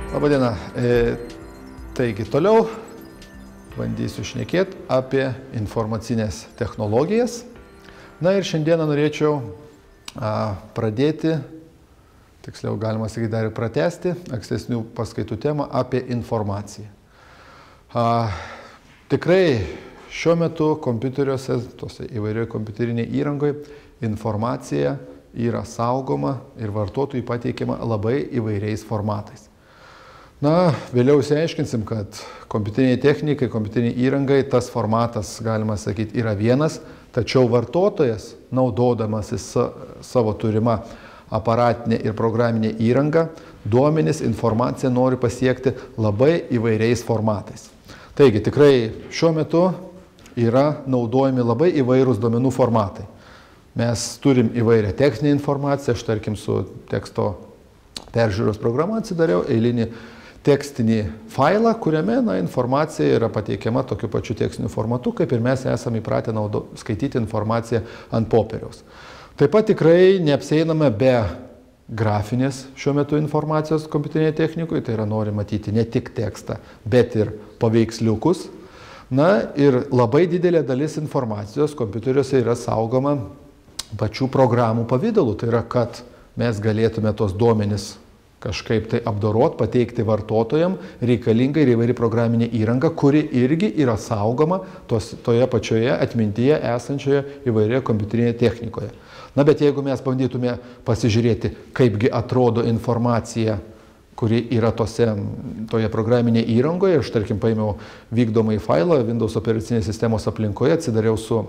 Labadiena. Taigi toliau bandysiu šnekėti apie informacinės technologijas. Na ir šiandieną norėčiau pradėti, tiksliau galima sakyti dar ir pratęsti, ankstesnių paskaitų temą apie informaciją. Tikrai šiuo metu kompiuteriuose, tose įvairioje kompiuterinėje įrangoje, informacija yra saugoma ir vartotojui pateikiama labai įvairiais formatais. Na, vėliau išsiaiškinsim, kad kompiuteriniai technikai, kompiuteriniai įrangai, tas formatas, galima sakyti, yra vienas, tačiau vartotojas, naudodamasis savo turimą aparatinę ir programinę įrangą, duomenis, informaciją nori pasiekti labai įvairiais formatais. Taigi, tikrai šiuo metu yra naudojami labai įvairūs duomenų formatai. Mes turim įvairią techninę informaciją, aš tarkim su teksto peržiūros programa atsidariau eilinį tekstinį failą, kuriame informacija yra pateikiama tokiu pačiu tekstiniu formatu, kaip ir mes esame įpratę skaityti informaciją ant popieriaus. Taip pat tikrai neapsieiname be grafinės šiuo metu informacijos kompiuterinėje technikoje, tai yra nori matyti ne tik tekstą, bet ir paveiksliukus. Na ir labai didelė dalis informacijos kompiuteriuose yra saugoma pačių programų pavidalu. Tai yra, kad mes galėtume tos duomenis kažkaip tai apdorot, pateikti vartotojam reikalinga ir įvairi programinė įranga, kuri irgi yra saugoma toje pačioje atmintyje esančioje įvairioje kompiuterinėje technikoje. Na, bet jeigu mes bandytume pasižiūrėti, kaipgi atrodo informacija, kuri yra toje programinėje įrangoje, aš tarkim paėmiau vykdomąjį failą Windows operacinės sistemos aplinkoje, atsidariau su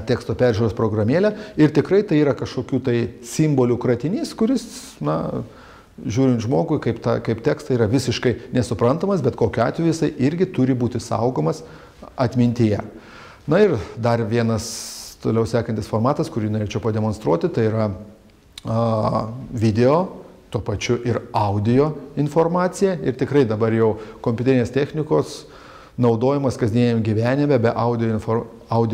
teksto peržiūros programėlę ir tikrai tai yra kažkokių tai simbolių kratinys, kuris, na, žiūrint žmogui, kaip tekstai yra visiškai nesuprantamas, bet kokiu atveju jisai irgi turi būti saugomas atmintyje. Na ir dar vienas toliau sekantis formatas, kurį norėčiau pademonstruoti, tai yra video, tuo pačiu ir audio informacija. Ir tikrai dabar jau kompiuterinės technikos naudojimas kasdieniam gyvenime be audio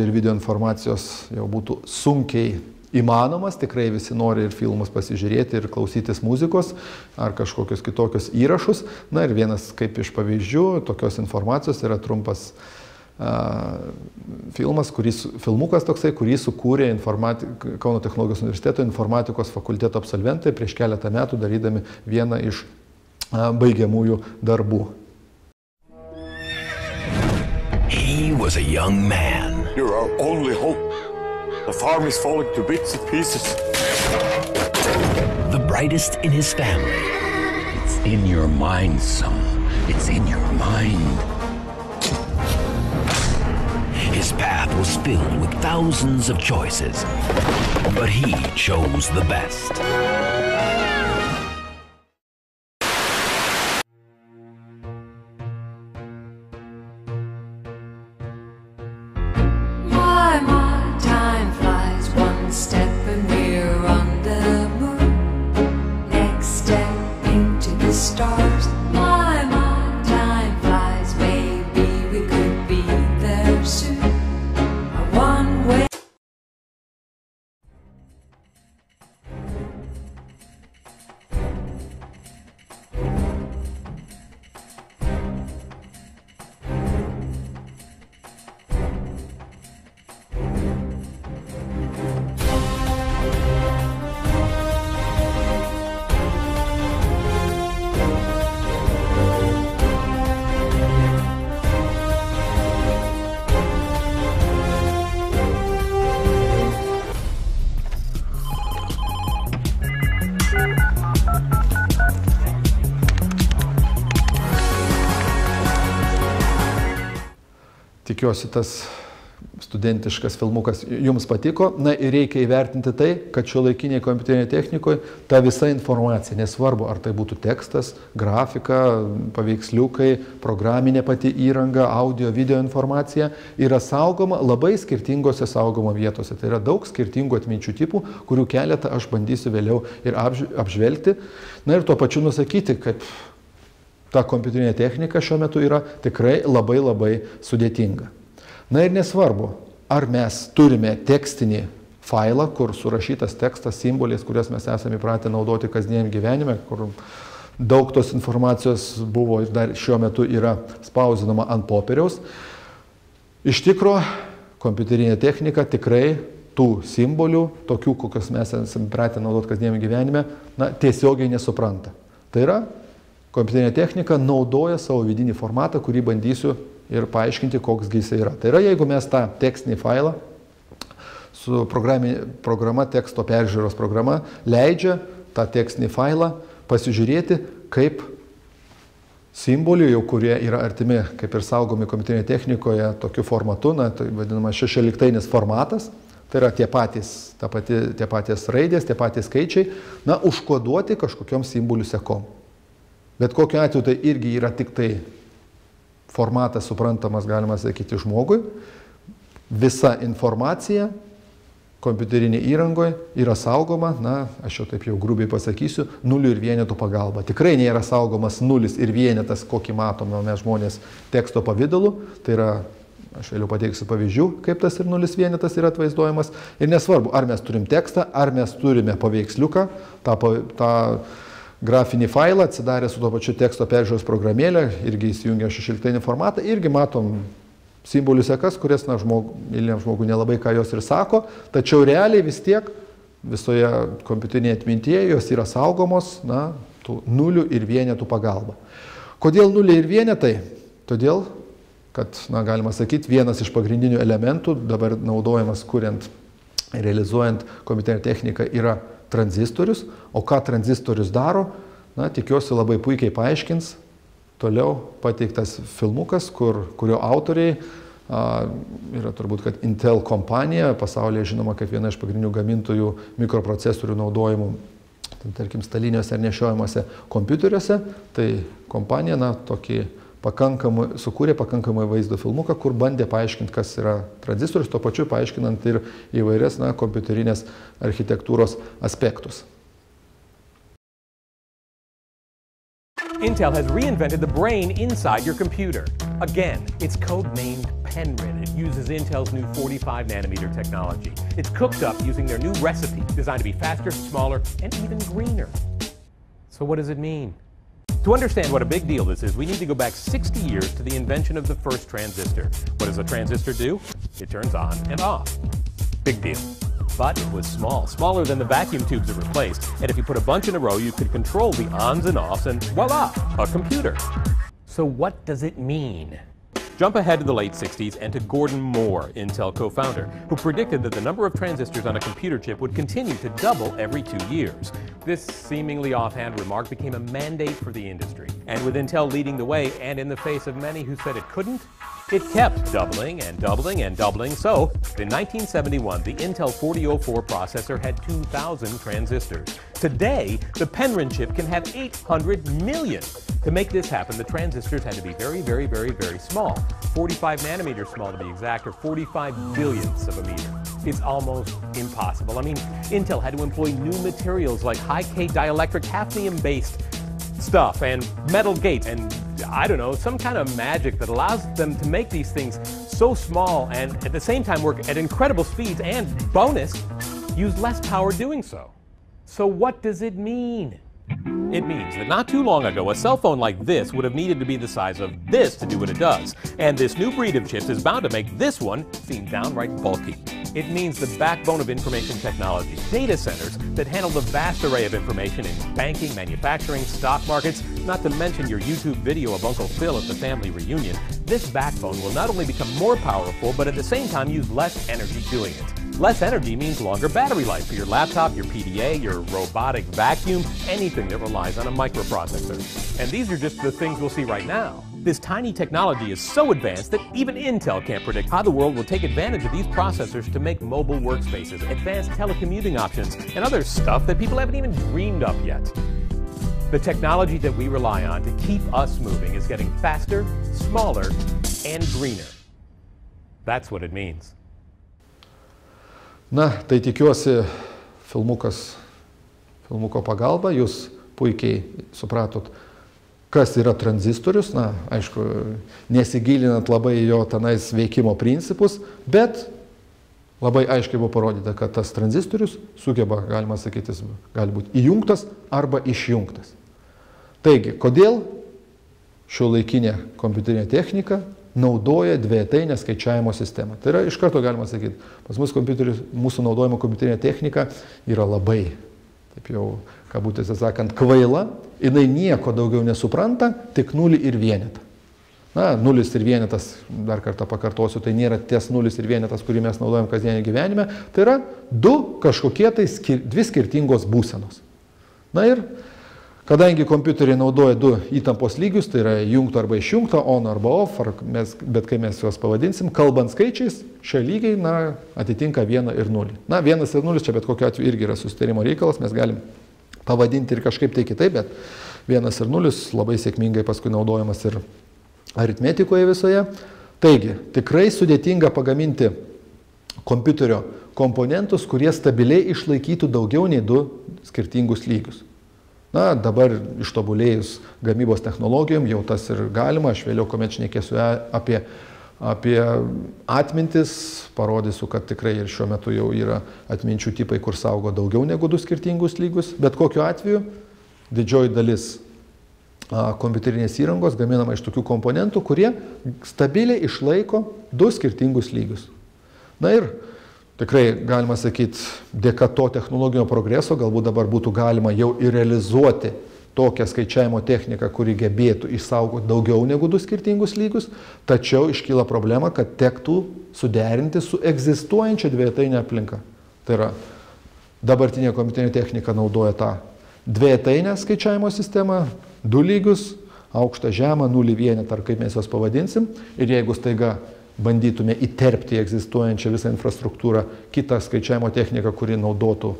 ir video informacijos jau būtų sunkiai įmanomas. Tikrai visi nori ir filmus pasižiūrėti, ir klausytis muzikos, ar kažkokius kitokius įrašus. Na ir vienas kaip iš pavyzdžių tokios informacijos yra trumpas filmukas toksai, kurį sukūrė Kauno technologijos universiteto informatikos fakulteto absolventai prieš keletą metų darydami vieną iš baigiamųjų darbų. He was a young man. You're our only hope. The farm is falling to bits and pieces. The brightest in his family. It's in your mind, son. It's in your mind. His path was filled with thousands of choices, but he chose the best. Tikiuosi, tas studentiškas filmukas jums patiko. Na ir reikia įvertinti tai, kad šiuolaikinėje kompiuterinėje technikoje ta visa informacija, nesvarbu, ar tai būtų tekstas, grafika, paveiksliukai, programinė pati įranga, audio, video informacija, yra saugoma labai skirtingose saugomo vietose. Tai yra daug skirtingų atminčių tipų, kurių keletą aš bandysiu vėliau ir apžvelgti. Na ir tuo pačiu nusakyti, kad ta kompiuterinė technika šiuo metu yra tikrai labai sudėtinga. Na ir nesvarbu, ar mes turime tekstinį failą, kur surašytas tekstas, simboliais, kurias mes esame įpratę naudoti kasdieniam gyvenime, kur Daug tos informacijos buvo ir dar šiuo metu yra spausdinama ant popieriaus. Iš tikro, kompiuterinė technika tikrai tų simbolių, tokių, kokios mes esame pratę naudoti kasdienime gyvenime, tiesiogiai nesupranta. Tai yra, kompiuterinė technika naudoja savo vidinį formatą, kurį bandysiu ir paaiškinti, koks jisai yra. Tai yra, jeigu mes tą tekstinį failą su programa, teksto peržiūros programa, leidžia tą tekstinį failą pasižiūrėti, kaip simbolių, jau kurie yra artimi, kaip ir saugomi kompiuterinėje technikoje, tokiu formatu, tai vadinamas šešioliktinis formatas, tai yra tie patys raidės, tie patys skaičiai, užkoduoti kažkokiom simbolių sekom. Bet kokiu atveju tai irgi yra tik tai formatas suprantamas, galima sakyti, žmogui. Visa informacija kompiuterinė įrangoje yra saugoma, aš jau grubiai pasakysiu, nulių ir vienetų pagalba. Tikrai nėra saugomas nulis ir vienetas, kokį matome mes žmonės teksto pavidalu. Tai yra, aš vėliau pateiksiu pavyzdžių, kaip tas ir nulis vienetas yra atvaizduojamas. Ir nesvarbu, ar mes turim tekstą, ar mes turime paveiksliuką, tą grafinį failą, atsidarę su to pačiu teksto peržiūros programėlę, irgi įsijungia šešioliktinį formatą, irgi matom simbolių sekas, kurias, eiliniam žmogui nelabai ką jos ir sako, tačiau realiai vis tiek visoje kompiuterinėje atmintyje jos yra saugomos, tų nulių ir vienetų pagalba. Kodėl nuliai ir vienetai? Todėl, kad, galima sakyti, vienas iš pagrindinių elementų, dabar naudojamas kuriant, realizuojant kompiuterinę techniką, yra tranzistorius, o ką tranzistorius daro, tikiuosi labai puikiai paaiškins toliau pateiktas filmukas, kurio autoriai yra turbūt, kad Intel kompanija, pasaulyje žinoma kaip viena iš pagrindinių gamintojų mikroprocesorių naudojimų, tarkim, staliniuose ar nešiojimuose kompiuteriuose, tai kompanija tokį sukūrė pakankamai vaizdo filmuką, kur bandė paaiškinti, kas yra tranzistorius, tuo pačiu paaiškinant ir įvairias kompiuterinės architektūros aspektus. Intel has reinvented the brain inside your computer. Again, it's codenamed Penryn. It uses Intel's new 45nm technology. It's cooked up using their new recipe, designed to be faster, smaller, and even greener. So what does it mean? To understand what a big deal this is, we need to go back 60 years to the invention of the first transistor. What does a transistor do? It turns on and off. Big deal. But it was small, smaller than the vacuum tubes it replaced. And if you put a bunch in a row, you could control the ons and offs, and voila, a computer. So what does it mean? Jump ahead to the late 60s and to Gordon Moore, Intel co-founder, who predicted that the number of transistors on a computer chip would continue to double every 2 years. This seemingly offhand remark became a mandate for the industry. And with Intel leading the way, and in the face of many who said it couldn't, it kept doubling and doubling and doubling. So, in 1971, the Intel 4004 processor had 2,000 transistors. Today, the Penryn chip can have 800 million. To make this happen, the transistors had to be very, very, very, very small. 45 nanometers small to be exact, or 45 billionths of a meter. It's almost impossible. I mean, Intel had to employ new materials like high-K dielectric hafnium-based stuff and metal gates and, I don't know, some kind of magic that allows them to make these things so small and at the same time work at incredible speeds and, bonus, use less power doing so. So what does it mean? It means that not too long ago, a cell phone like this would have needed to be the size of this to do what it does. And this new breed of chips is bound to make this one seem downright bulky. It means the backbone of information technology, data centers that handle the vast array of information in banking, manufacturing, stock markets, not to mention your YouTube video of Uncle Phil at the family reunion. This backbone will not only become more powerful, but at the same time use less energy doing it. Less energy means longer battery life for your laptop, your PDA, your robotic vacuum, anything that relies on a microprocessor. And these are just the things we'll see right now. This tiny technology is so advanced that even Intel can't predict how the world will take advantage of these processors to make mobile workspaces, advanced telecommuting options, and other stuff that people haven't even dreamed of yet. The technology that we rely on to keep us moving is getting faster, smaller, and greener. That's what it means. Na, tai tikiuosi filmuko pagalba, jūs puikiai supratot, kas yra tranzistorius, aišku, nesigilinant labai jo tenais veikimo principus, bet labai aiškiai buvo parodyta, kad tas tranzistorius sugeba, galima sakyti, gali būti įjungtas arba išjungtas. Taigi, kodėl šiuolaikinė kompiuterinė technika naudoja dvietainę skaičiavimo sistemą? Tai yra, iš karto galima sakyti, pas mūsų naudojama kompiuterinė technika yra labai, taip jau, kabutėse sakant, kvaila, jinai nieko daugiau nesupranta, tik nulį ir vienetą. Na, nulis ir vienetas, dar kartą pakartosiu, tai nėra ties nulis ir vienetas, kurį mes naudojam kasdienį gyvenime, tai yra dvi skirtingos būsenos. Na ir kadangi kompiuteriai naudoja du įtampos lygius, tai yra jungto arba išjungto, on arba off, bet kai mes juos pavadinsim, kalbant skaičiais, šie lygiai atitinka 1 ir 0. Na, 1 ir 0 čia bet kokiu atveju irgi yra susitarimo reikalas, mes galim pavadinti ir kažkaip tai kitaip, bet 1 ir 0 labai sėkmingai paskui naudojamas ir aritmetikoje visoje. Taigi, tikrai sudėtinga pagaminti kompiuterio komponentus, kurie stabiliai išlaikytų daugiau nei 2 skirtingus lygius. Na, dabar ištobulėjus gamybos technologijom jau tas ir galima, aš vėliau kuomet šnekėsiu apie atmintis, parodysiu, kad tikrai ir šiuo metu jau yra atminčių tipai, kur saugo daugiau negu 2 skirtingus lygius, bet kokiu atveju didžioji dalis kompiuterinės įrangos gaminama iš tokių komponentų, kurie stabiliai išlaiko 2 skirtingus lygius. Na ir tikrai galima sakyti, dėka to technologinio progreso galbūt dabar būtų galima jau ir realizuoti tokią skaičiavimo techniką, kuri gebėtų išsaugoti daugiau negu 2 skirtingus lygius, tačiau iškyla problema, kad tektų suderinti su egzistuojančia dvietainė aplinka. Tai yra, dabartinė kompiuterinė technika naudoja tą dvietainę skaičiavimo sistemą, 2 lygius, aukštą, žemą, 0 vienetą, ar kaip mes juos pavadinsim, ir jeigu staiga bandytume įterpti į egzistuojančią visą infrastruktūrą kitą skaičiavimo techniką, kuri naudotų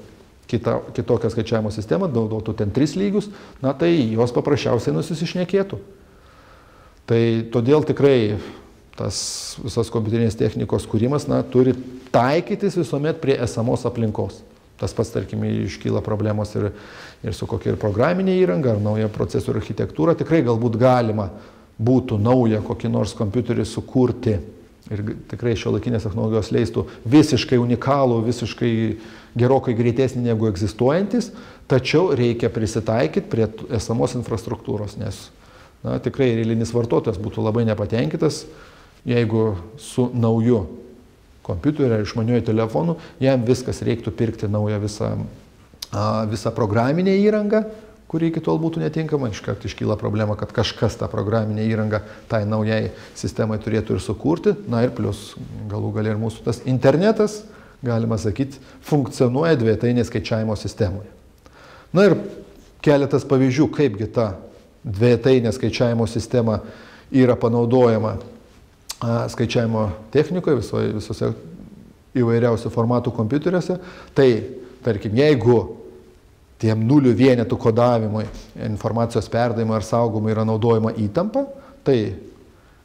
kitokią skaičiavimo sistemą, naudotų ten 3 lygius, na tai jos paprasčiausiai nusišnekėtų. Tai todėl tikrai tas visas kompiuterinės technikos kūrimas turi taikytis visuomet prie esamos aplinkos. Tas pats, tarkim, iškyla problemos ir su kokia ir programinė įranga, ar nauja procesorių architektūra. Tikrai galbūt galima būtų naują kokį nors kompiuterį sukurti ir tikrai šiuolaikinės technologijos leistų visiškai unikalų, visiškai gerokai greitesnį negu egzistuojantis, tačiau reikia prisitaikyti prie esamos infrastruktūros, nes tikrai eilinis vartotojas būtų labai nepatenkintas, jeigu su nauju kompiuteriu ar išmaniuoju telefonu jam viskas reiktų pirkti naują visą programinę įrangą, kuri iki tol būtų netinkama. Iškart iškyla problema, kad kažkas tą programinę įrangą tai naujai sistemai turėtų ir sukurti. Na ir plus galų gale ir mūsų tas internetas, galima sakyti, funkcionuoja dvietainės skaičiavimo sistemoje. Na ir keletas pavyzdžių, kaipgi ta dvietainė skaičiavimo sistema yra panaudojama skaičiavimo technikoje, visose įvairiausių formatų kompiuteriuose. Tai, tarkim, jeigu tiem 0 vienetų kodavimui, informacijos perdavimui ar saugomui yra naudojama įtampa, tai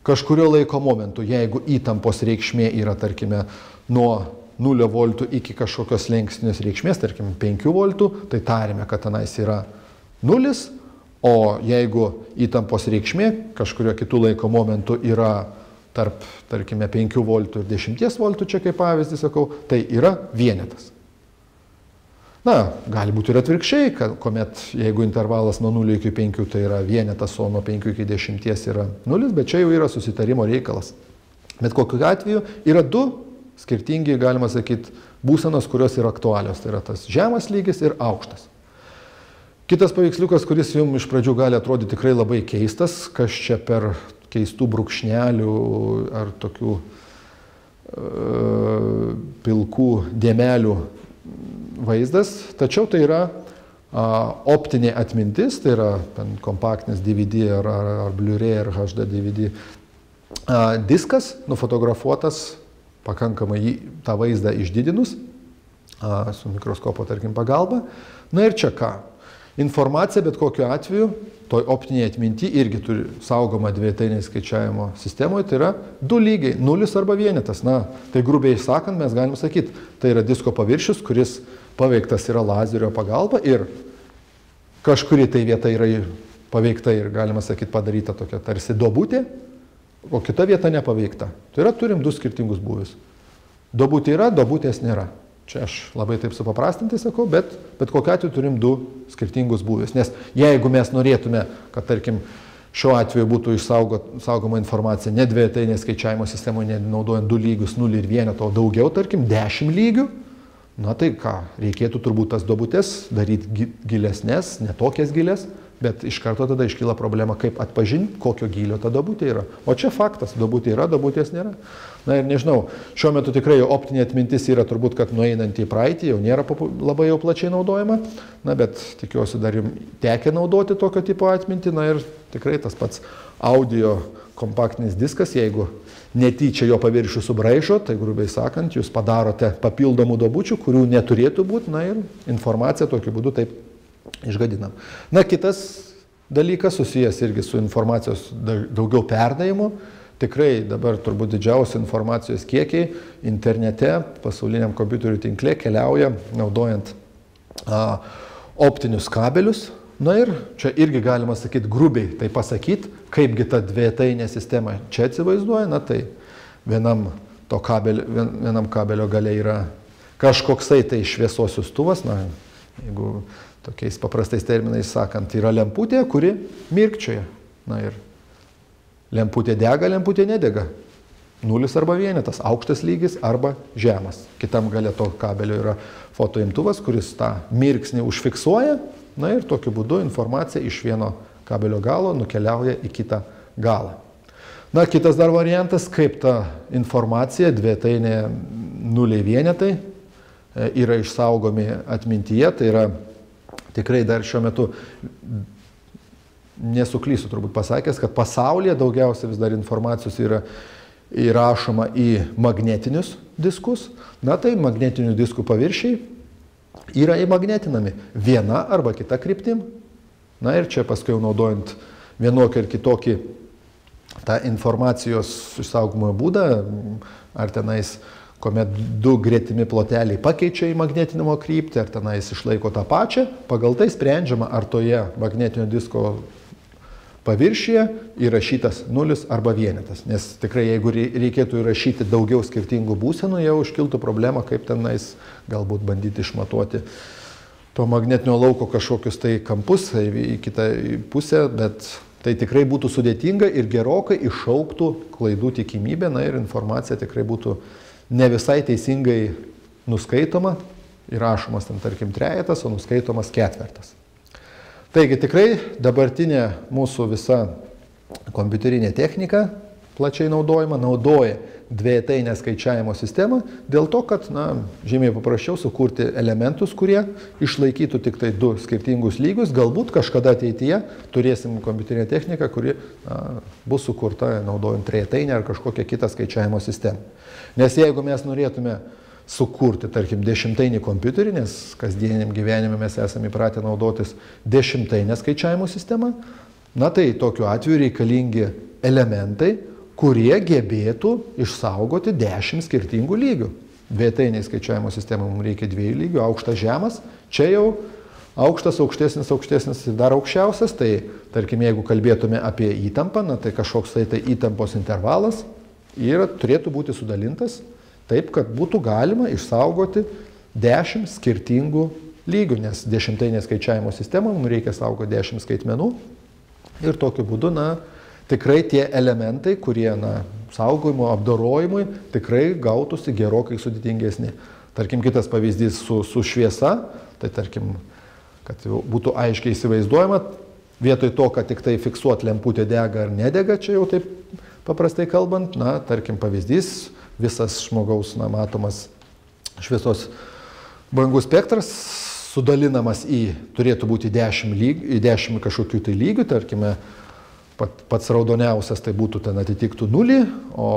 kažkurio laiko momentu, jeigu įtampos reikšmė yra, tarkime, nuo 0 voltų iki kažkokios lenkstinės reikšmės, tarkim, 5 voltų, tai tarime, kad tenais yra 0, o jeigu įtampos reikšmė kažkurio kitų laiko momentu yra tarp, tarkime, 5 voltų ir 10 voltų, čia kaip pavyzdį sakau, tai yra vienetas. Na, gali būti ir atvirkščiai, kuomet jeigu intervalas nuo 0 iki 5 tai yra vienetas, o nuo 5 iki 10 yra 0, bet čia jau yra susitarimo reikalas. Bet kokiu atveju yra 2 skirtingi, galima sakyti, būsenos, kurios yra aktualios. Tai yra tas žemas lygis ir aukštas. Kitas paveiksliukas, kuris jums iš pradžių gali atrodyti tikrai labai keistas, kas čia per keistų brūkšnelių ar tokių pilkų dėmelių vaizdas, tačiau tai yra optinė atmintis, tai yra kompaktinis DVD ar Blu-ray ar HD DVD diskas, nufotografuotas pakankamai tą vaizdą išdidinus su mikroskopo, tarkim, pagalba. Na ir čia ką? Informacija bet kokiu atveju toj optiniai atminti irgi turi saugoma dvietainės skaičiavimo sistemoje, tai yra 2 lygiai, 0 arba vienetas. Na, tai grubiai sakant, mes galim sakyti, tai yra disko paviršius, kuris paveiktas yra lazerio pagalba ir kažkuri tai vieta yra paveikta ir, galima sakyti, padaryta tokia tarsi duobutė, o kita vieta nepaveikta. Tai yra, turim 2 skirtingus būvius. Duobutė yra, duobutės nėra. Čia aš labai taip supaprastintai sakau, bet kokiu atveju turim 2 skirtingus būdus. Nes jeigu mes norėtume, kad tarkim šiuo atveju būtų saugoma informacija ne dvejetainės skaičiavimo sistemoje, naudojant 2 lygius, 0 ir 1, o daugiau, tarkim 10 lygių, na tai ką, reikėtų turbūt tas duobutės daryti gilesnės, ne tokias gilės, bet iš karto tada iškyla problema, kaip atpažinti, kokio gylio ta duobutė yra. O čia faktas, duobutė yra, duobutės nėra. Na ir nežinau, šiuo metu tikrai optinė atmintis yra turbūt, kad nueinant į praeitį, jau nėra labai jau plačiai naudojama, na bet tikiuosi dar jums tekia naudoti tokio tipo atmintį, na ir tikrai tas pats audio kompaktinis diskas, jeigu netyčia jo paviršių subraižo, tai grubiai sakant, jūs padarote papildomų duobučių, kurių neturėtų būti, na ir informacija tokiu būdu taip išgadinam. Na, kitas dalykas susijęs irgi su informacijos daugiau perdavimu. Tikrai dabar turbūt didžiausi informacijos kiekiai internete, pasauliniam kompiuterių tinkle keliauja naudojant optinius kabelius. Na ir čia irgi galima sakyti grubiai, tai pasakyti, kaipgi ta dvejetainė sistema čia atsivaizduoja. Na tai vienam kabelio gale yra kažkoksai tai šviesos siųstuvas, na jeigu tokiais paprastais terminais sakant, yra lemputė, kuri mirkčioja. Na ir lemputė dega, lemputė nedega. 0 arba 1, aukštas lygis arba žemas. Kitam gale to kabelio yra fotoimtuvas, kuris tą mirksnį užfiksuoja. Na ir tokiu būdu informacija iš vieno kabelio galo nukeliauja į kitą galą. Na, kitas dar variantas, kaip ta informacija, dvejetainė 0 vienetai, yra išsaugomi atmintyje, tai yra tikrai dar šiuo metu nesuklysiu turbūt pasakęs, kad pasaulyje daugiausia vis dar informacijos yra įrašoma į magnetinius diskus. Na tai magnetinių diskų paviršiai yra įmagnetinami viena arba kita kryptim. Na ir čia paskui naudojant vienokį ir kitokį tą informacijos išsaugomo būdą, ar tenais kuomet 2 gretimi ploteliai pakeičia į magnetinimo kryptį, ar tenais išlaiko tą pačią, pagal tai sprendžiama, ar toje magnetinio disko paviršyje įrašytas 0 arba 1. Nes tikrai, jeigu reikėtų įrašyti daugiau skirtingų būsenų, jau iškiltų problema, kaip tenais galbūt bandyti išmatuoti to magnetinio lauko kažkokius tai kampus į kitą pusę, bet tai tikrai būtų sudėtinga ir gerokai išauktų klaidų tikimybę, na ir informacija tikrai būtų ne visai teisingai nuskaitoma, įrašomas ten tarkim 3, o nuskaitomas 4. Taigi tikrai dabartinė mūsų visa kompiuterinė technika plačiai naudojama, naudoja dvejetainę skaičiavimo sistemą dėl to, kad, na, žymiai paprasčiau sukurti elementus, kurie išlaikytų tik tai 2 skirtingus lygius. Galbūt kažkada ateityje turėsim kompiuterinę techniką, kuri bus sukurta naudojant trejetainę ar kažkokią kitą skaičiavimo sistemą. Nes jeigu mes norėtume sukurti, tarkim, 10-tainį kompiuterį, nes kasdieniam gyvenime mes esame įpratę naudotis 10-tainę skaičiavimo sistemą, na tai tokiu atveju reikalingi elementai, kurie gebėtų išsaugoti 10 skirtingų lygių. Dvejetainiai skaičiavimo sistemai mums reikia 2 lygių, aukštas, žemas. Čia jau aukštas, aukštesnis, aukštesnis ir dar aukščiausias. Tai, tarkim, jeigu kalbėtume apie įtampą, na, tai kažkoks tai įtampos intervalas turėtų būti sudalintas taip, kad būtų galima išsaugoti 10 skirtingų lygių, nes 10-tainė skaičiavimo sistema mums reikia saugoti 10 skaitmenų ir tokiu būdu, na, tikrai tie elementai, kurie, na, saugojimo, apdorojimui, tikrai gautųsi gerokai sudėtingesni. Tarkim, kitas pavyzdys su šviesa, tai tarkim, kad būtų aiškiai įsivaizduojama, vietoj to, kad tik tai fiksuot lemputė dega ar nedega, čia jau taip paprastai kalbant, na, tarkim, pavyzdys, visas žmogaus, na, matomas šviesos bangų spektras sudalinamas turėtų būti 10 kažkokių tai lygių, tarkime, pats raudoniausias tai būtų ten atitiktų 0, o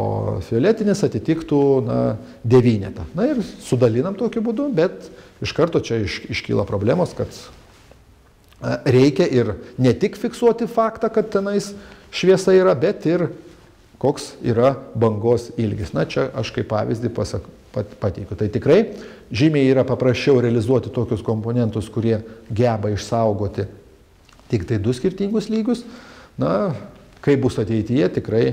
fioletinis atitiktų, na, 9. Na ir sudalinam tokiu būdu, bet iš karto čia iškyla problemos, kad reikia ir ne tik fiksuoti faktą, kad tenais šviesa yra, bet ir koks yra bangos ilgis. Na, čia aš kaip pavyzdį pateikiu. Tai tikrai žymiai yra paprasčiau realizuoti tokius komponentus, kurie geba išsaugoti tik tai 2 skirtingus lygius. Na, kaip bus ateityje, tikrai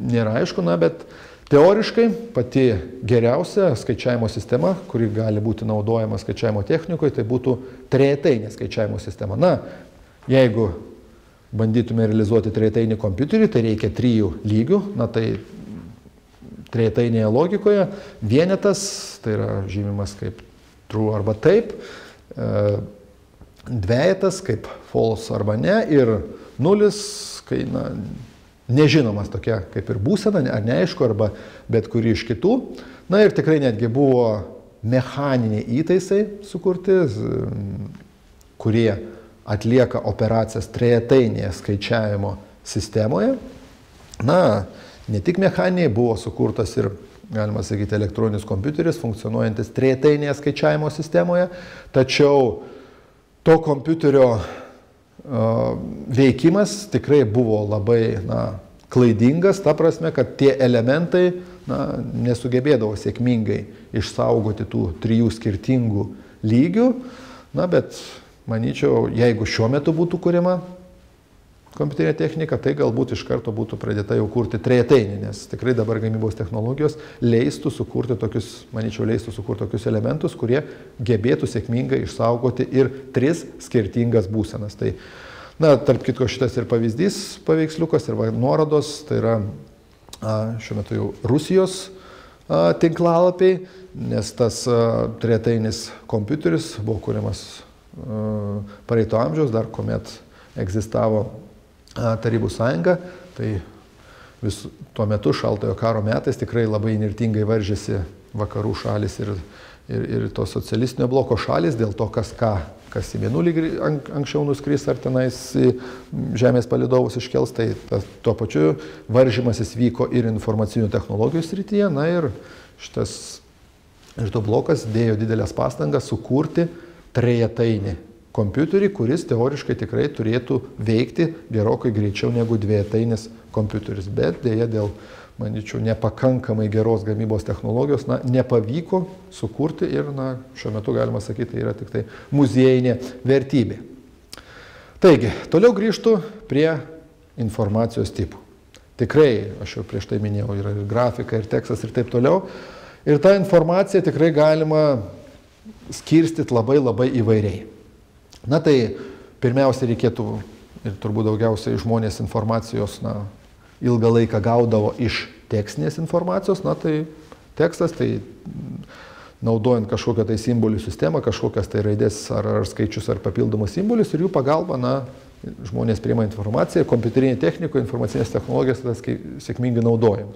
nėra aišku, na, bet Teoriškai pati geriausia skaičiavimo sistema, kuri gali būti naudojama skaičiavimo technikoje, tai būtų trejetainė skaičiavimo sistema. Na, jeigu bandytume realizuoti trejetainį kompiuterį, tai reikia 3 lygių. Na, tai trejetainėje logikoje vienetas, tai yra žymimas kaip true arba taip, dvejetas kaip false arba ne ir nulis, kai nežinomas tokia kaip ir būsena, ar neaišku, arba bet kuri iš kitų. Na ir tikrai netgi buvo mechaniniai įtaisai sukurti, kurie atlieka operacijas trejetainėje skaičiavimo sistemoje. Na, ne tik mechaniniai, buvo sukurtas ir, galima sakyti, elektroninis kompiuteris, funkcionuojantis trejetainėje skaičiavimo sistemoje, tačiau to kompiuterio veikimas tikrai buvo labai klaidingas, ta prasme, kad tie elementai nesugebėdavo sėkmingai išsaugoti tų 3 skirtingų lygių. Na, bet manyčiau, jeigu šiuo metu būtų kuriama kompiuterinė technika, tai galbūt iš karto būtų pradėta jau kurti trejetainį, nes tikrai dabar gamybos technologijos leistų sukurti tokius elementus, kurie gebėtų sėkmingai išsaugoti ir 3 skirtingas būsenas. Tai, tarp kitko, šitas ir pavyzdys, paveiksliukas ir nuorodos, tai yra šiuo metu jau Rusijos tinklalapiai, nes tas trejatainis kompiuteris buvo kuriamas praeito amžiaus, dar kuomet egzistavo Tarybų sąjunga, tai tuo metu šaltojo karo metais tikrai labai įnirtingai varžėsi vakarų šalis ir to socialistinio bloko šalis dėl to, kas į mėnulį anksčiau nuskris ar tenais žemės palydovus iškels, tai tuo pačiu varžymasis vyko ir informacinių technologijų srityje. Na ir šito blokas dėjo didelės pastangas sukurti trejatainį kompiuterį, kuris teoriškai tikrai turėtų veikti gerokai greičiau negu dviejatainis kompiuteris. Bet dėja dėl, manyčiau, nepakankamai geros gamybos technologijos nepavyko sukurti ir šiuo metu galima sakyti, tai yra tik tai muziejinė vertybė. Taigi, toliau grįžtu prie informacijos tipų. Tikrai, aš jau prieš tai minėjau, yra ir grafika, ir tekstas ir taip toliau. Ir tą informaciją tikrai galima skirstyti labai labai įvairiai. Na tai pirmiausia reikėtų, ir turbūt daugiausiai žmonės informacijos ilgą laiką gaudavo iš tekstinės informacijos, tai tekstas, tai naudojant kažkokią tai simbolių sistemą, kažkokias tai raidės ar skaičius ar papildomus simbolius ir jų pagalba žmonės priima informaciją, kompiuterinė technika, informacinės technologijas tada sėkmingai naudojam.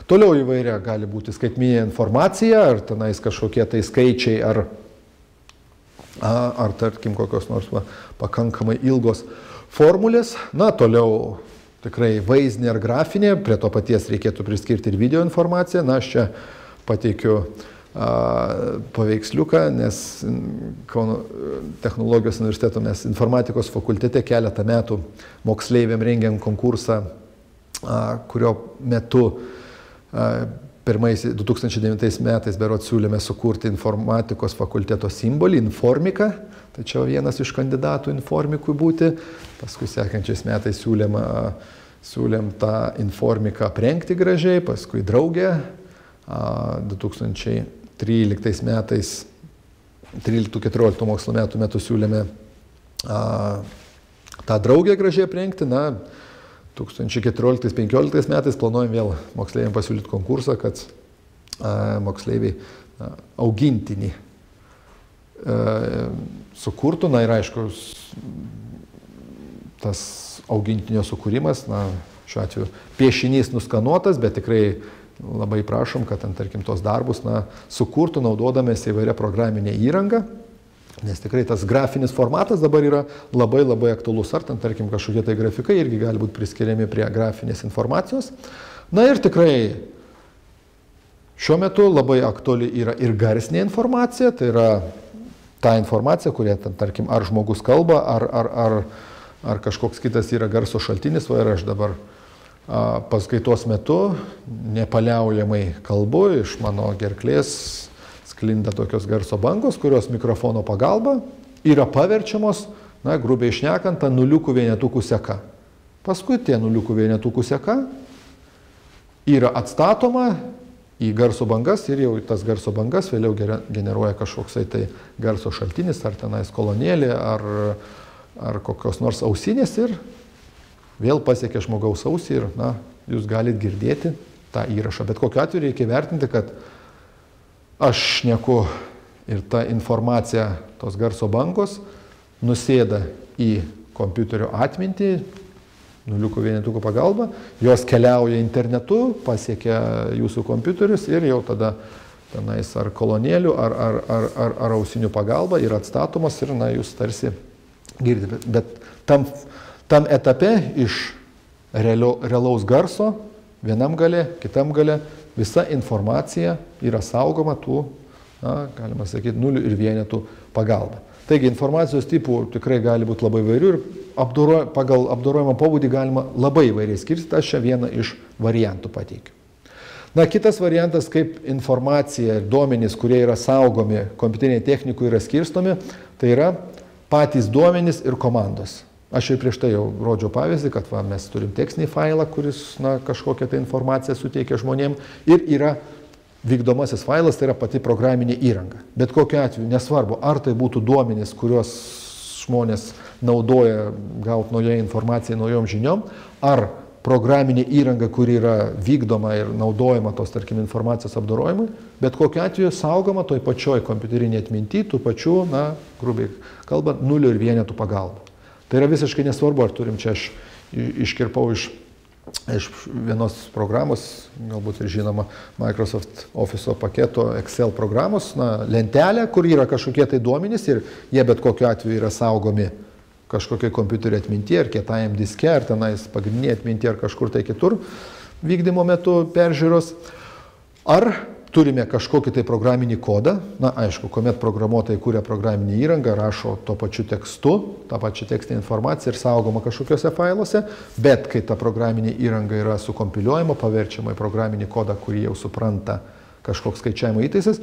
Toliau įvairia gali būti skaitmeninė informacija, ar tenais kažkokie tai skaičiai, ar tarkim kokios nors pakankamai ilgos formulės. Na, toliau tikrai vaizdinė ar grafinė, prie to paties reikėtų priskirti ir video informaciją. Na, aš čia pateikiu paveiksliuką, nes Kauno technologijos universiteto mes informatikos fakultete keletą metų moksleiviam rengiam konkursą, kurio metu 2009 metais berods siūlėme sukurti informatikos fakulteto simbolį, informika, tai čia vienas iš kandidatų informikui būti, paskui sekančiais metais siūlėm tą informiką aprengti gražiai, paskui draugę, 2013 metais, 13-14 mokslo metų siūlėme tą draugę gražiai aprengti, 2014-2015 metais planuojam vėl moksleiviam pasiūlyti konkursą, kad moksleiviai augintinį sukurtų. Na ir aišku, tas augintinio sukūrimas, šiuo atveju piešinys nuskanuotas, bet tikrai labai prašom, kad tarkim tos darbus sukurtų naudodamės įvairią programinę įrangą. Nes tikrai tas grafinis formatas dabar yra labai labai aktualus, ar tarkim kažkokie tai grafikai irgi gali būti priskiriami prie grafinės informacijos. Na ir tikrai šiuo metu labai aktuali yra ir garsinė informacija, tai yra ta informacija, kurie tarkim ar žmogus kalba, ar kažkoks kitas yra garso šaltinis, ir aš dabar paskaitos metu nepaliaujamai kalbu, iš mano gerklės sklinda tokios garso bangos, kurios mikrofono pagalba yra paverčiamos, grubiai šnekant, nuliukų vienetukų seka. Paskui tie nuliukų vienetukų seka yra atstatoma į garso bangas ir jau tas garso bangas vėliau generuoja kažkoksai tai garso šaltinis, ar tenais kolonėlė, ar kokios nors ausinės ir vėl pasiekia žmogaus ausį ir, na, jūs galit girdėti tą įrašą. Bet kokiu atveju reikia vertinti, kad aš šneku ir ta informacija, tos garso bangos, nusėda į kompiuterio atmintį, nuliukų vienetukų pagalba, jos keliauja internetu, pasiekia jūsų kompiuterius ir jau tada tenais ar kolonėlių, ar ausinių pagalba yra atstatomas ir, na, jūs tarsi girdite. Bet tam etape iš realaus garso vienam gale, kitam gale visa informacija yra saugoma tų, na, galima sakyti, nulių ir vienetų pagalba. Taigi informacijos tipų tikrai gali būti labai įvairių ir pagal apdorojimo pobūdį galima labai įvairiai skirstyti, aš čia vieną iš variantų pateikiu. Na, kitas variantas, kaip informacija ir duomenys, kurie yra saugomi kompiuteriniai technikų, yra skirstomi, tai yra patys duomenys ir komandos. Aš ir prieš tai jau rodžiau pavyzdį, kad mes turim tekstinį failą, kuris, na, kažkokią tai informaciją suteikia žmonėm ir yra vykdomasis failas, tai yra pati programinė įranga. Bet kokiu atveju, nesvarbu, ar tai būtų duomenys, kuriuos žmonės naudoja gauti naują informaciją, naujom žiniom, ar programinė įranga, kuri yra vykdoma ir naudojama tos, tarkim, informacijos apdorojimui, bet kokiu atveju saugoma toj pačioj kompiuterinėje atminty, tų pačių, na, grubiai kalbant, nulių ir vienetų pagalba. Tai yra visiškai nesvarbu, ar turim čia, aš iškirpau iš vienos programos, galbūt ir žinoma Microsoft Office paketo Excel programos, na, lentelę, kur yra kažkokie tai duomenys ir jie bet kokiu atveju yra saugomi kažkokiai kompiuterio atmintyje, ar kietajam diske, ar tenais pagrindinėje atmintyje, ar kažkur tai kitur vykdymo metu peržiūros. Ar turime kažkokį tai programinį kodą, na, aišku, kuomet programuotojai kūrė programinį įrangą, rašo to pačiu tekstu, tą pačią tekstinę informaciją ir saugoma kažkokiuose failuose, bet kai ta programinė įranga yra sukompiliuojama, paverčiama į programinį kodą, kurį jau supranta kažkoks skaičiavimo įtaisas,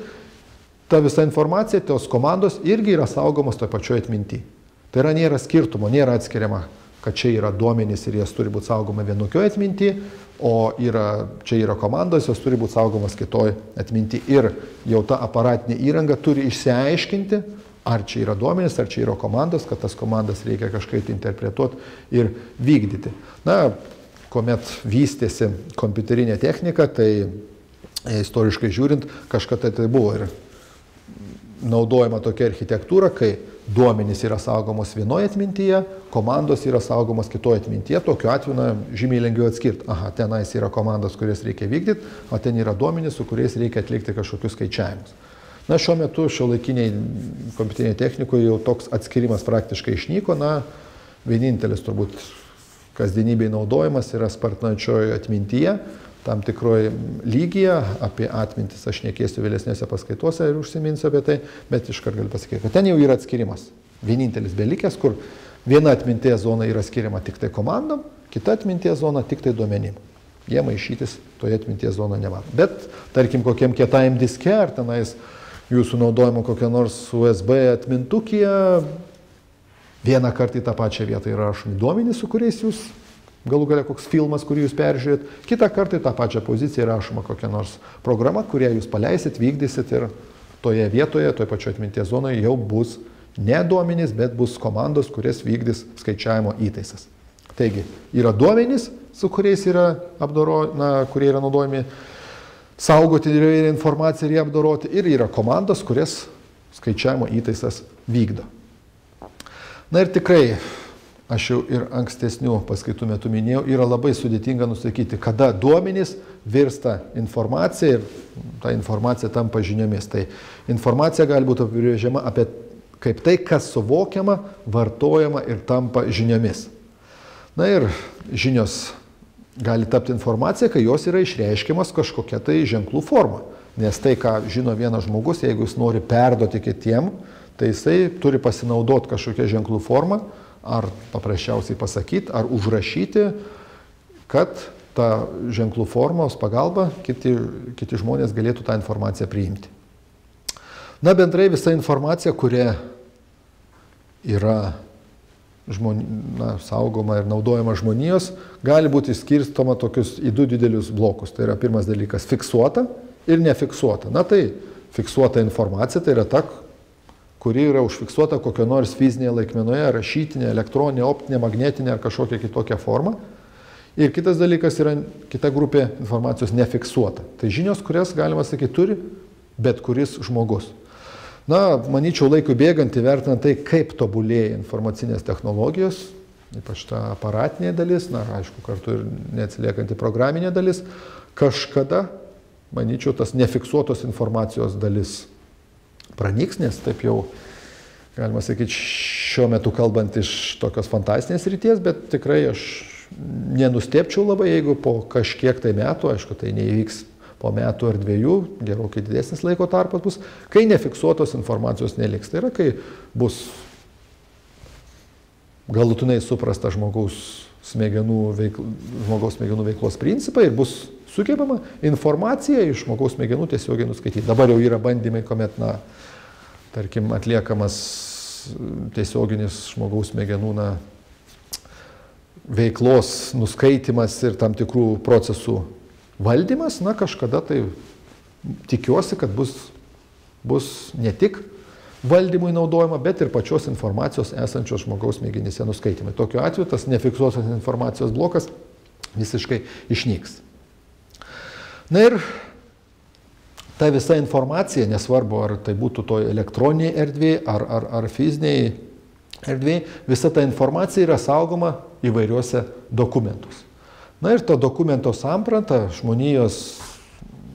ta visa informacija, tos komandos irgi yra saugomos toje pačioje atmintyje. Tai yra, nėra skirtumo, nėra atskiriama, kad čia yra duomenys ir jas turi būti saugoma vienokioje atmintyje, o čia yra komandos, jos turi būti saugomas kitoj atminty. Ir jau ta aparatinė įranga turi išsiaiškinti, ar čia yra duomenys, ar čia yra komandos, kad tas komandas reikia kažkaip interpretuoti ir vykdyti. Na, kuomet vystėsi kompiuterinė technika, tai istoriškai žiūrint, kažkada tai buvo ir naudojama tokia architektūra, kai duomenys yra saugomos vienoje atmintyje, komandos yra saugomos kitoje atmintyje, tokiu atveju, na, žymiai lengviau atskirti. Aha, tenais yra komandos, kurias reikia vykdyti, o ten yra duomenys, su kuriais reikia atlikti kažkokius skaičiavimus. Na, šiuo metu šiuolaikiniai kompiuteriniai technikoje jau toks atskirimas praktiškai išnyko, na, vienintelis turbūt kasdienybėje naudojimas yra spartinančioje atmintyje, tam tikroje lygyje, apie atmintis aš šnekėsiu vėlesnėse paskaitose ir užsiminsiu apie tai, bet iškart galiu pasakyti, kad ten jau yra atskirimas. Vienintelis belikęs, kur viena atminties zona yra skiriama tik tai komandom, kita atminties zona tik tai duomenim. Jie maišytis toje atminties zonoje nevarom. Bet, tarkim, kokiam kietajam diske, ar tenais jūsų naudojimo kokia nors USB atmintukėje, vieną kartą į tą pačią vietą yra rašomi duomenys, su kuriais jūs galų galia koks filmas, kurį jūs peržiūrėt, kitą kartą į tą pačią poziciją rašoma kokia nors programa, kurią jūs paleisit, vykdysit ir toje vietoje, toje pačioje atminties zonoje jau bus ne duomenys, bet bus komandos, kurias vykdys skaičiavimo įtaisas. Taigi, yra duomenys, su kuriais yra kurie yra naudojami saugoti ir informaciją ir ją apdoroti, ir yra komandos, kurias skaičiavimo įtaisas vykdo. Na ir tikrai, aš jau ir ankstesnių paskaitų metu minėjau, yra labai sudėtinga nusakyti, kada duomenys virsta informacija ir ta informacija tampa žiniomis. Tai informacija gali būti apibrėžiama kaip tai, kas suvokiama, vartojama ir tampa žiniomis. Na ir žinios gali tapti informacija, kai jos yra išreiškiamas kažkokia tai ženklų forma. Nes tai, ką žino vienas žmogus, jeigu jis nori perduoti kitiem, tai jisai turi pasinaudoti kažkokią ženklų formą, ar paprasčiausiai pasakyti, ar užrašyti, kad tą ženklų formos pagalba kiti žmonės galėtų tą informaciją priimti. Na, bendrai visa informacija, kuria yra saugoma ir naudojama žmonijos, gali būti išskirstoma tokius į du didelius blokus. Tai yra pirmas dalykas fiksuota ir nefiksuota. Na tai fiksuota informacija, tai yra ta, kuri yra užfiksuota kokio nors fizinėje laikmenoje, rašytinė, elektroninė, optinė, magnetinė ar kažkokia kitokia forma. Ir kitas dalykas yra kita grupė informacijos nefiksuota. Tai žinios, kurias, galima sakyti, turi bet kuris žmogus. Na, manyčiau, laikui bėgant įvertinant tai, kaip tobulėja informacinės technologijos, ypač ta aparatinė dalis, na, aišku, kartu ir neatsiliekanti programinė dalis, kažkada, manyčiau, tas nefiksuotos informacijos dalis pranyks, nes taip jau, galima sakyti, šiuo metu kalbant iš tokios fantastinės ryties, bet tikrai aš nenustepčiau labai, jeigu po kažkiek tai metų, aišku, tai neįvyks po metų ar dviejų, gerokai didesnis laiko tarpas bus, kai nefiksuotos informacijos neliks. Tai yra, kai bus galutinai suprasta žmogaus smegenų veiklos principai ir bus sugebama informaciją iš žmogaus smegenų tiesiogiai nuskaityti. Dabar jau yra bandymai, kuomet, na, tarkim, atliekamas tiesioginis žmogaus smegenų, na, veiklos nuskaitimas ir tam tikrų procesų valdymas, na, kažkada tai tikiuosi, kad bus ne tik valdymui naudojama, bet ir pačios informacijos esančios žmogaus smegenyse nuskaitimai. Tokiu atveju tas nefiksuotas informacijos blokas visiškai išnyks. Na ir ta visa informacija, nesvarbu, ar tai būtų toj elektroniniai erdvėje, ar fiziniai erdvėje, visa ta informacija yra saugoma įvairiuose dokumentuose. Na ir to dokumento sampranta žmonijos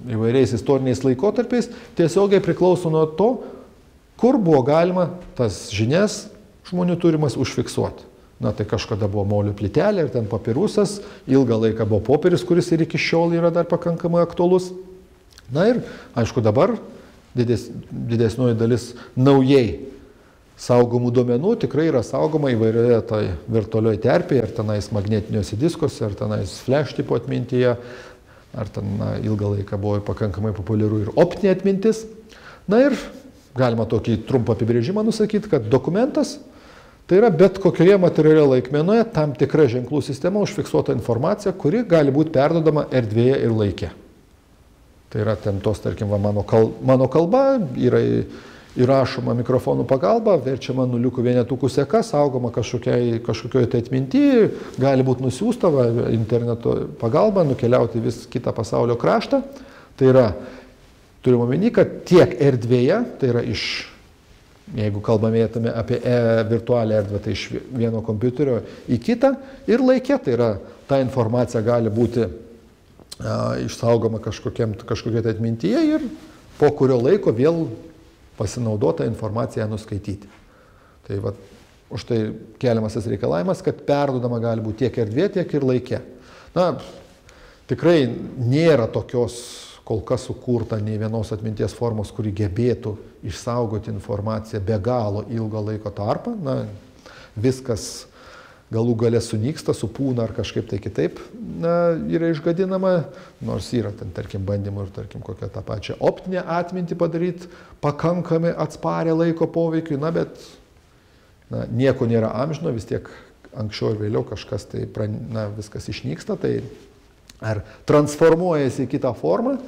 įvairiais istoriniais laikotarpiais tiesiogiai priklauso nuo to, kur buvo galima tas žinias žmonių turimas užfiksuoti. Na tai kažkada buvo molio plytelė ir ten papirusas, ilgą laiką buvo popierius, kuris ir iki šiol yra dar pakankamai aktualus. Na ir, aišku, dabar didesnioji dalis naujai saugomų duomenų tikrai yra saugoma įvairioje tai virtualioje terpėje, ar tenais magnetiniuose diskuose, ar tenais flash tipo atmintyje, ar ten ilgą laiką buvo pakankamai populiaru ir optinė atmintis. Na ir galima tokį trumpą apibrėžimą nusakyti, kad dokumentas tai yra bet kokioje materialioje laikmenoje tam tikra ženklų sistema užfiksuota informacija, kuri gali būti perdodama erdvėje ir laike. Tai yra ten tos, tarkim, mano kalba yra įrašoma mikrofonų pagalba, verčiama nuliukų vienetukų seka, saugoma kažkokioje tai atmintyje, gali būti nusiųsta interneto pagalba, nukeliauti vis kitą pasaulio kraštą. Tai yra, turime omeny, kad tiek erdvėje, tai yra jeigu kalbame apie virtualią erdvę, tai iš vieno kompiuterio į kitą, ir laike, tai yra, ta informacija gali būti išsaugoma kažkokioje tai atmintyje ir po kurio laiko vėl pasinaudota informaciją nuskaityti. Tai va, už tai keliamasis reikalavimas, kad perdodama gali būti tiek erdvė, tiek ir laike. Na, tikrai nėra tokios kol kas sukurta nei vienos atminties formos, kuri gebėtų išsaugoti informaciją be galo ilgo laiko tarpą. Na, viskas galų gale sunyksta, supūna ar kažkaip tai kitaip yra išgadinama, nors yra ten, tarkim, bandymų ir, tarkim, kokią tą pačią optinę atmintį padaryti pakankamai atsparę laiko poveikiui, bet nieko nėra amžino, vis tiek anksčiau ir vėliau kažkas tai, viskas išnyksta, tai ar transformuojasi į kitą formą,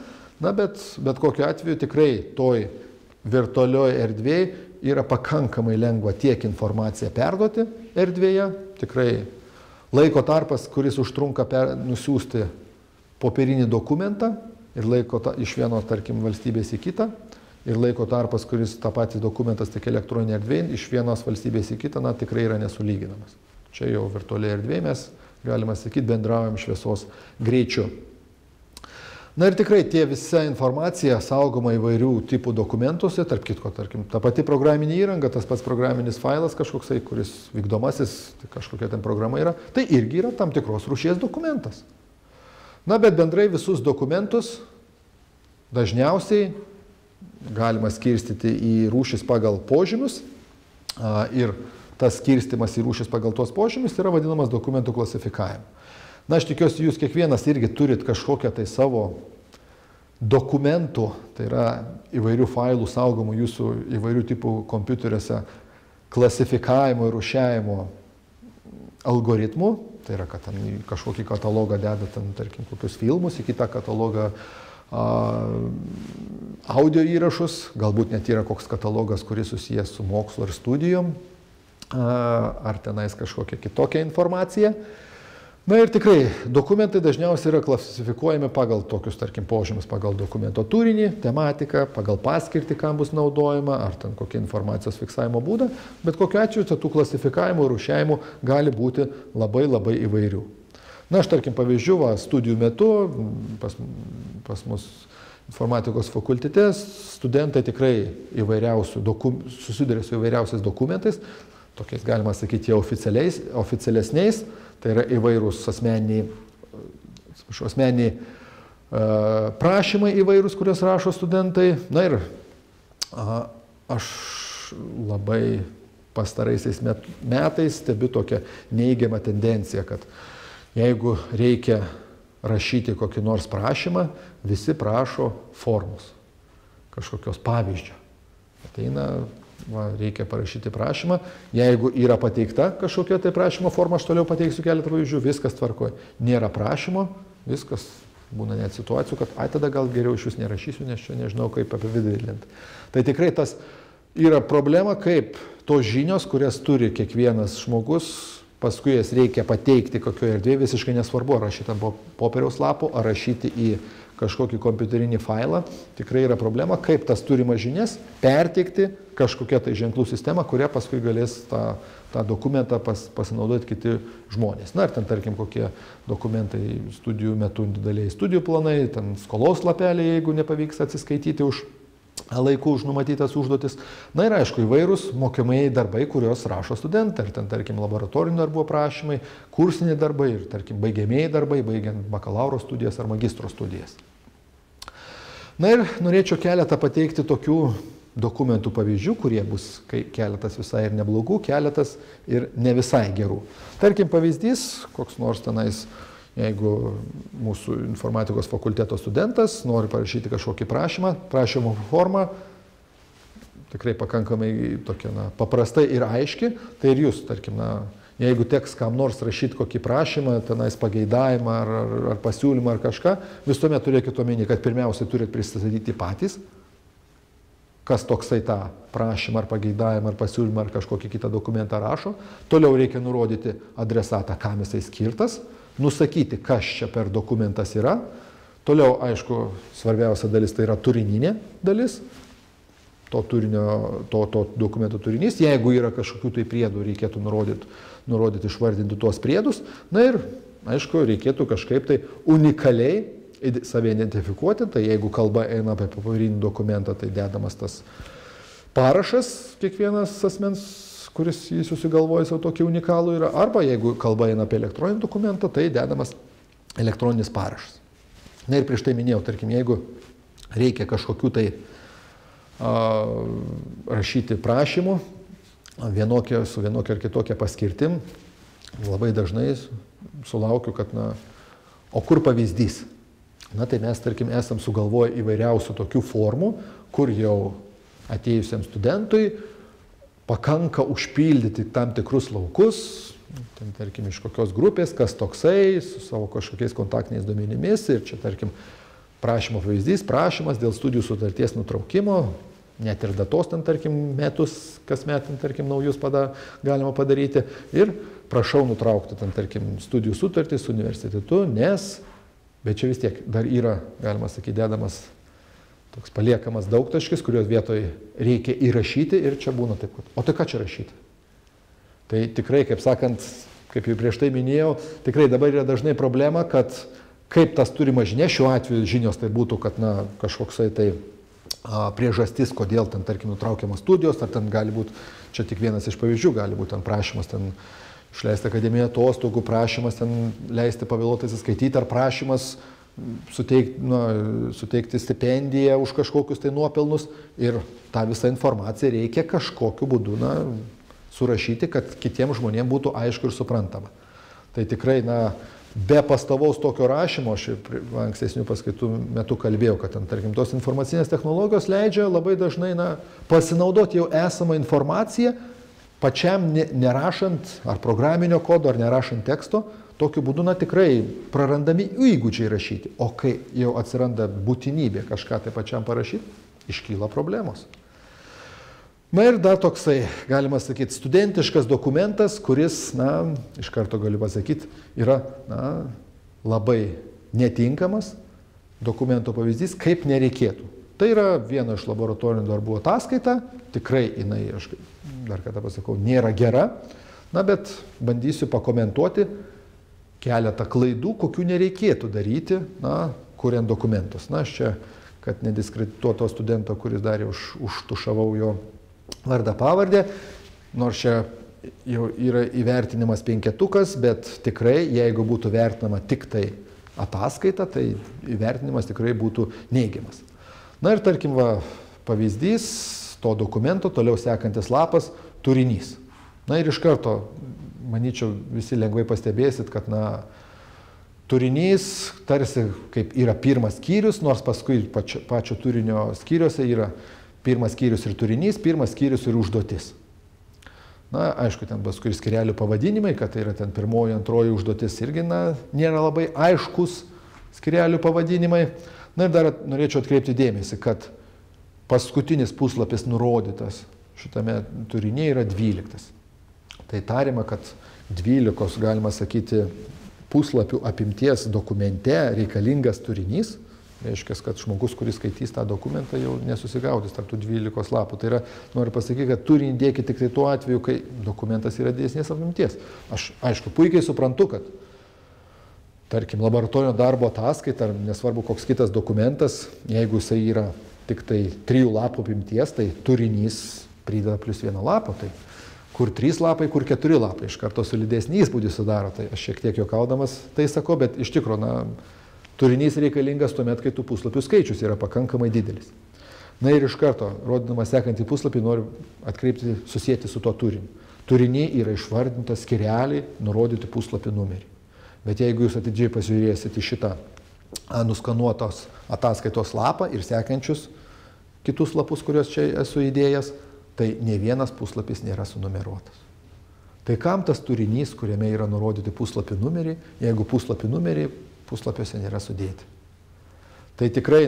bet kokiu atveju tikrai toj virtualioje erdvėje yra pakankamai lengva tiek informaciją perduoti erdvėje, tikrai laiko tarpas, kuris užtrunka nusiųsti popierinį dokumentą ir laiko iš vienos, tarkim, valstybės į kitą, ir laiko tarpas, kuris tą patį dokumentas tik elektroninė erdvėje iš vienos valstybės į kitą, tikrai yra nesulyginamas. Čia jau virtualiai erdvėje mes, galima sakyti, bendraujam šviesos greičiu. Na ir tikrai tie visa informacija saugoma įvairių tipų dokumentuose, tarp kitko, tarkim, ta pati programinė įranga, tas pats programinis failas kažkoksai, kuris vykdomasis, tai kažkokia ten programa yra, tai irgi yra tam tikros rūšies dokumentas. Na, bet bendrai visus dokumentus dažniausiai galima skirstyti į rūšis pagal požymius ir tas skirstimas į rūšis pagal tuos požymius yra vadinamas dokumentų klasifikavimu. Na, aš tikiuosi, jūs kiekvienas irgi turit kažkokią tai savo dokumentų, tai yra įvairių failų saugomų jūsų įvairių tipų kompiuteriuose klasifikavimo ir rūšiavimo algoritmų, tai yra, kad ten kažkokį katalogą deda, ten, tarkim, kokius filmus, į kitą katalogą audio įrašus, galbūt net yra koks katalogas, kuris susijęs su mokslo ir studijom, ar tenais kažkokia kitokia informacija. Na ir tikrai, dokumentai dažniausiai yra klasifikuojami pagal tokius, tarkim, požymius, pagal dokumento turinį, tematiką, pagal paskirtį, kam bus naudojama, ar ten kokia informacijos fiksavimo būdą, bet kokiu atveju tų klasifikavimų ir rūšiavimų gali būti labai labai įvairių. Na, aš tarkim pavyzdžių, studijų metu pas mus informatikos fakultete studentai tikrai susiduria su įvairiausiais dokumentais, tokiais galima sakyti jau oficialesniais, tai yra įvairūs asmeniniai prašymai įvairūs, kuriuos rašo studentai. Na ir aš labai pastaraisiais metais stebiu tokią neįgiamą tendenciją, kad jeigu reikia rašyti kokį nors prašymą, visi prašo formos, kažkokios pavyzdžio. Ateina, reikia parašyti prašymą, jeigu yra pateikta kažkokia tai prašymo forma, aš toliau pateiksiu keletą pavyzdžių, viskas tvarkoja. Nėra prašymo, viskas, būna net situacijų, kad tada gal geriau iš vis nerašysiu, nes čia nežinau, kaip apividrinti. Tai tikrai tas yra problema, kaip tos žinios, kurias turi kiekvienas žmogus, paskui jas reikia pateikti kokioje erdvėje, visiškai nesvarbu, ar rašyti ant popieriaus lapo, ar rašyti į kažkokį kompiuterinį failą, tikrai yra problema, kaip tas turimas žinias perteikti kažkokią tai ženklų sistemą, kurią paskui galės tą dokumentą pasinaudoti kiti žmonės. Na ir ten, tarkim, kokie dokumentai studijų metu dideliai studijų planai, ten skolos lapeliai, jeigu nepavyks atsiskaityti už laikų už numatytas užduotis. Na ir aišku, įvairūs mokomieji darbai, kuriuos rašo studentai. Ir ten, tarkim, laboratorinių darbų aprašymai, kursiniai darbai ir, tarkim, baigiamieji darbai, baigiant bakalauro studijas ar magistro studijas. Na ir norėčiau keletą pateikti tokių dokumentų pavyzdžių, kurie bus keletas visai ir neblogų, keletas ir ne visai gerų. Tarkim, pavyzdys, koks nors tenais, jeigu mūsų informatikos fakulteto studentas nori parašyti kažkokį prašymą, prašymo formą, tikrai pakankamai tokia, paprastai ir aiški, tai ir jūs, tarkim, jeigu teks kam nors rašyti kokį prašymą, tenais pageidavimą ar pasiūlymą ar kažką, visuomet turėkite omeny, kad pirmiausiai turite pristatyti patys, kas toksai tą prašymą ar pageidavimą ar pasiūlymą ar kažkokį kitą dokumentą rašo. Toliau reikia nurodyti adresatą, kam jisai skirtas, nusakyti, kas čia per dokumentas yra. Toliau, aišku, svarbiausia dalis tai yra turininė dalis, to dokumento turinys. Jeigu yra kažkokių tai priedų, reikėtų nurodyti, išvardinti tuos priedus. Na ir, aišku, reikėtų kažkaip tai unikaliai save identifikuoti. Tai jeigu kalba eina apie popierinį dokumentą, tai dedamas tas parašas kiekvienas asmens, kuris jis susigalvoja savo tokį unikalų yra, arba jeigu kalba eina apie elektroninį dokumentą, tai dedamas elektroninis parašas. Na ir prieš tai minėjau, tarkim, jeigu reikia kažkokių tai rašyti prašymų, su vienokia ar kitokia paskirtim, labai dažnai sulaukiu, kad, o kur pavyzdys? Na tai mes, tarkim, esam sugalvoję įvairiausių tokių formų, kur jau atėjusiam studentui pakanka užpildyti tam tikrus laukus, ten, tarkim, iš kokios grupės, kas toksai, su savo kažkokiais kontaktiniais duomenimis ir čia, tarkim, prašymo pavyzdys, prašymas dėl studijų sutarties nutraukimo, net ir datos ten, tarkim, metus, kasmet, tarkim, naujus galima padaryti ir prašau nutraukti ten, tarkim, studijų sutartį su universitetu, nes, bet čia vis tiek dar yra, galima sakyti, dedamas toks paliekamas daugtaškis, kurios vietoje reikia įrašyti ir čia būna taip, kad, o tai ką čia rašyti? Tai tikrai, kaip sakant, kaip jau prieš tai minėjau, tikrai dabar yra dažnai problema, kad kaip tas turima žinia, šiuo atveju žinios tai būtų, kad kažkoksai tai priežastis, kodėl ten, tarkim, nutraukiamas studijos, ar ten gali būti, čia tik vienas iš pavyzdžių, gali būti ten prašymas, ten išleisti akademiją atostogų, prašymas ten leisti pavėluotai atsiskaityti, ar prašymas suteikti stipendiją už kažkokius tai nuopelnus ir tą visą informaciją reikia kažkokiu būdu surašyti, kad kitiems žmonėms būtų aišku ir suprantama. Tai tikrai, be pastovaus tokio rašymo, aš ankstesnių paskaitų metu kalbėjau, kad ten, tarkim, tos informacinės technologijos leidžia labai dažnai pasinaudoti jau esamą informaciją, pačiam nerašant ar programinio kodo, ar nerašant teksto, tokiu būdu tikrai prarandami įgūdžiai rašyti. O kai jau atsiranda būtinybė kažką tai pačiam parašyti, iškyla problemos. Na ir dar toksai, galima sakyti, studentiškas dokumentas, kuris, iš karto galiu pasakyti, yra labai netinkamas dokumento pavyzdys, kaip nereikėtų. Tai yra viena iš laboratorinių darbų ataskaita, tikrai jinai, aš dar kartą pasakau, nėra gera, bet bandysiu pakomentuoti keletą klaidų, kokių nereikėtų daryti, kuriant dokumentus. Aš čia, kad nediskredituoto studento, kuris darė, užtušavau jo vardą pavardę, nors čia jau yra įvertinimas 5, bet tikrai, jeigu būtų vertinama tik tai ataskaita, tai įvertinimas tikrai būtų neigiamas. Ir tarkim, pavyzdys to dokumento, toliau sekantis lapas, turinys. Ir iš karto, manyčiau, visi lengvai pastebėsit, kad turinys tarsi kaip yra pirmas skyrius, nors paskui pačio turinio skyriuose yra pirmas skyrius ir turinys, pirmas skyrius ir užduotis. Aišku, ten paskui ir skyrelių pavadinimai, kad tai yra ten pirmoji, antroji užduotis irgi nėra labai aiškus skyrelių pavadinimai. Ir dar norėčiau atkreipti dėmesį, kad paskutinis puslapis nurodytas šitame turinėje yra 12. Tai tariama, kad 12, galima sakyti, puslapių apimties dokumente reikalingas turinys. Reiškia, kad žmogus, kuris skaitys tą dokumentą, jau nesusigaudys tarp tų 12 lapų. Tai yra, noriu pasakyti, kad turinį dėkite tik tai tuo atveju, kai dokumentas yra didesnės apimties. Aš, aišku, puikiai suprantu, kad, tarkim, laboratorinio darbo ataskaita, ar nesvarbu koks kitas dokumentas, jeigu jisai yra tik tai 3 lapų apimties, tai turinys prideda +1 lapą. Tai kur 3 lapai, kur 4 lapai. Iš karto solidesnį įspūdį sudaro. Tai aš šiek tiek juokaudamas tai sakau, bet iš tikrųjų, turinys reikalingas tuomet, kai tų puslapių skaičius yra pakankamai didelis. Ir iš karto, rodydamas sekantį puslapį, noriu atkreipti, susijęti su tuo turiniu. Turinį yra išvardintas skyreliai, nurodyti puslapį numerį. Bet jeigu jūs atidžiai pasižiūrėsite į šitą nuskanuotos ataskaitos lapą ir sekančius kitus lapus, kuriuos čia esu įdėjęs, tai ne vienas puslapis nėra sunumeruotas. Tai kam tas turinys, kuriame yra nurodyti puslapį numerį, jeigu puslapį numerį puslapiuose nėra sudėti. Tai tikrai,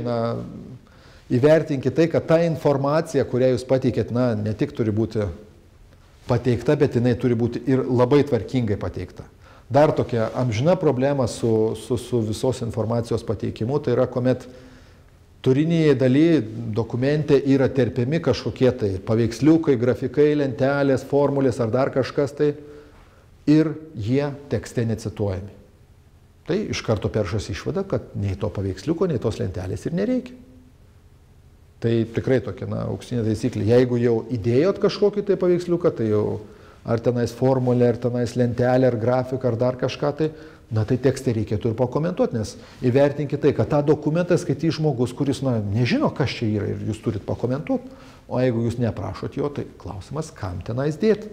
įvertinkite tai, kad ta informacija, kurią jūs pateikėt, ne tik turi būti pateikta, bet jinai turi būti ir labai tvarkingai pateikta. Dar tokia amžina problema su visos informacijos pateikimu, tai yra, kuomet turinėje daly dokumente yra terpiami kažkokie tai paveiksliukai, grafikai, lentelės, formulės ar dar kažkas tai ir jie tekste necituojami. Tai iš karto peršasi išvada, kad nei to paveiksliuko, nei tos lentelės ir nereikia. Tai tikrai tokia auksinė taisyklė. Jeigu jau įdėjot kažkokį tai paveiksliuką, tai jau ar tenais formulė, ar tenais lentelė, ar grafika, ar dar kažką tai, tai tekste reikėtų ir pakomentuoti, nes įvertinkite tai, kad tą dokumentą skaitys žmogus, kuris nežino, kas čia yra ir jūs turit pakomentuoti, o jeigu jūs neprašot jo, tai klausimas, kam tenais dėti.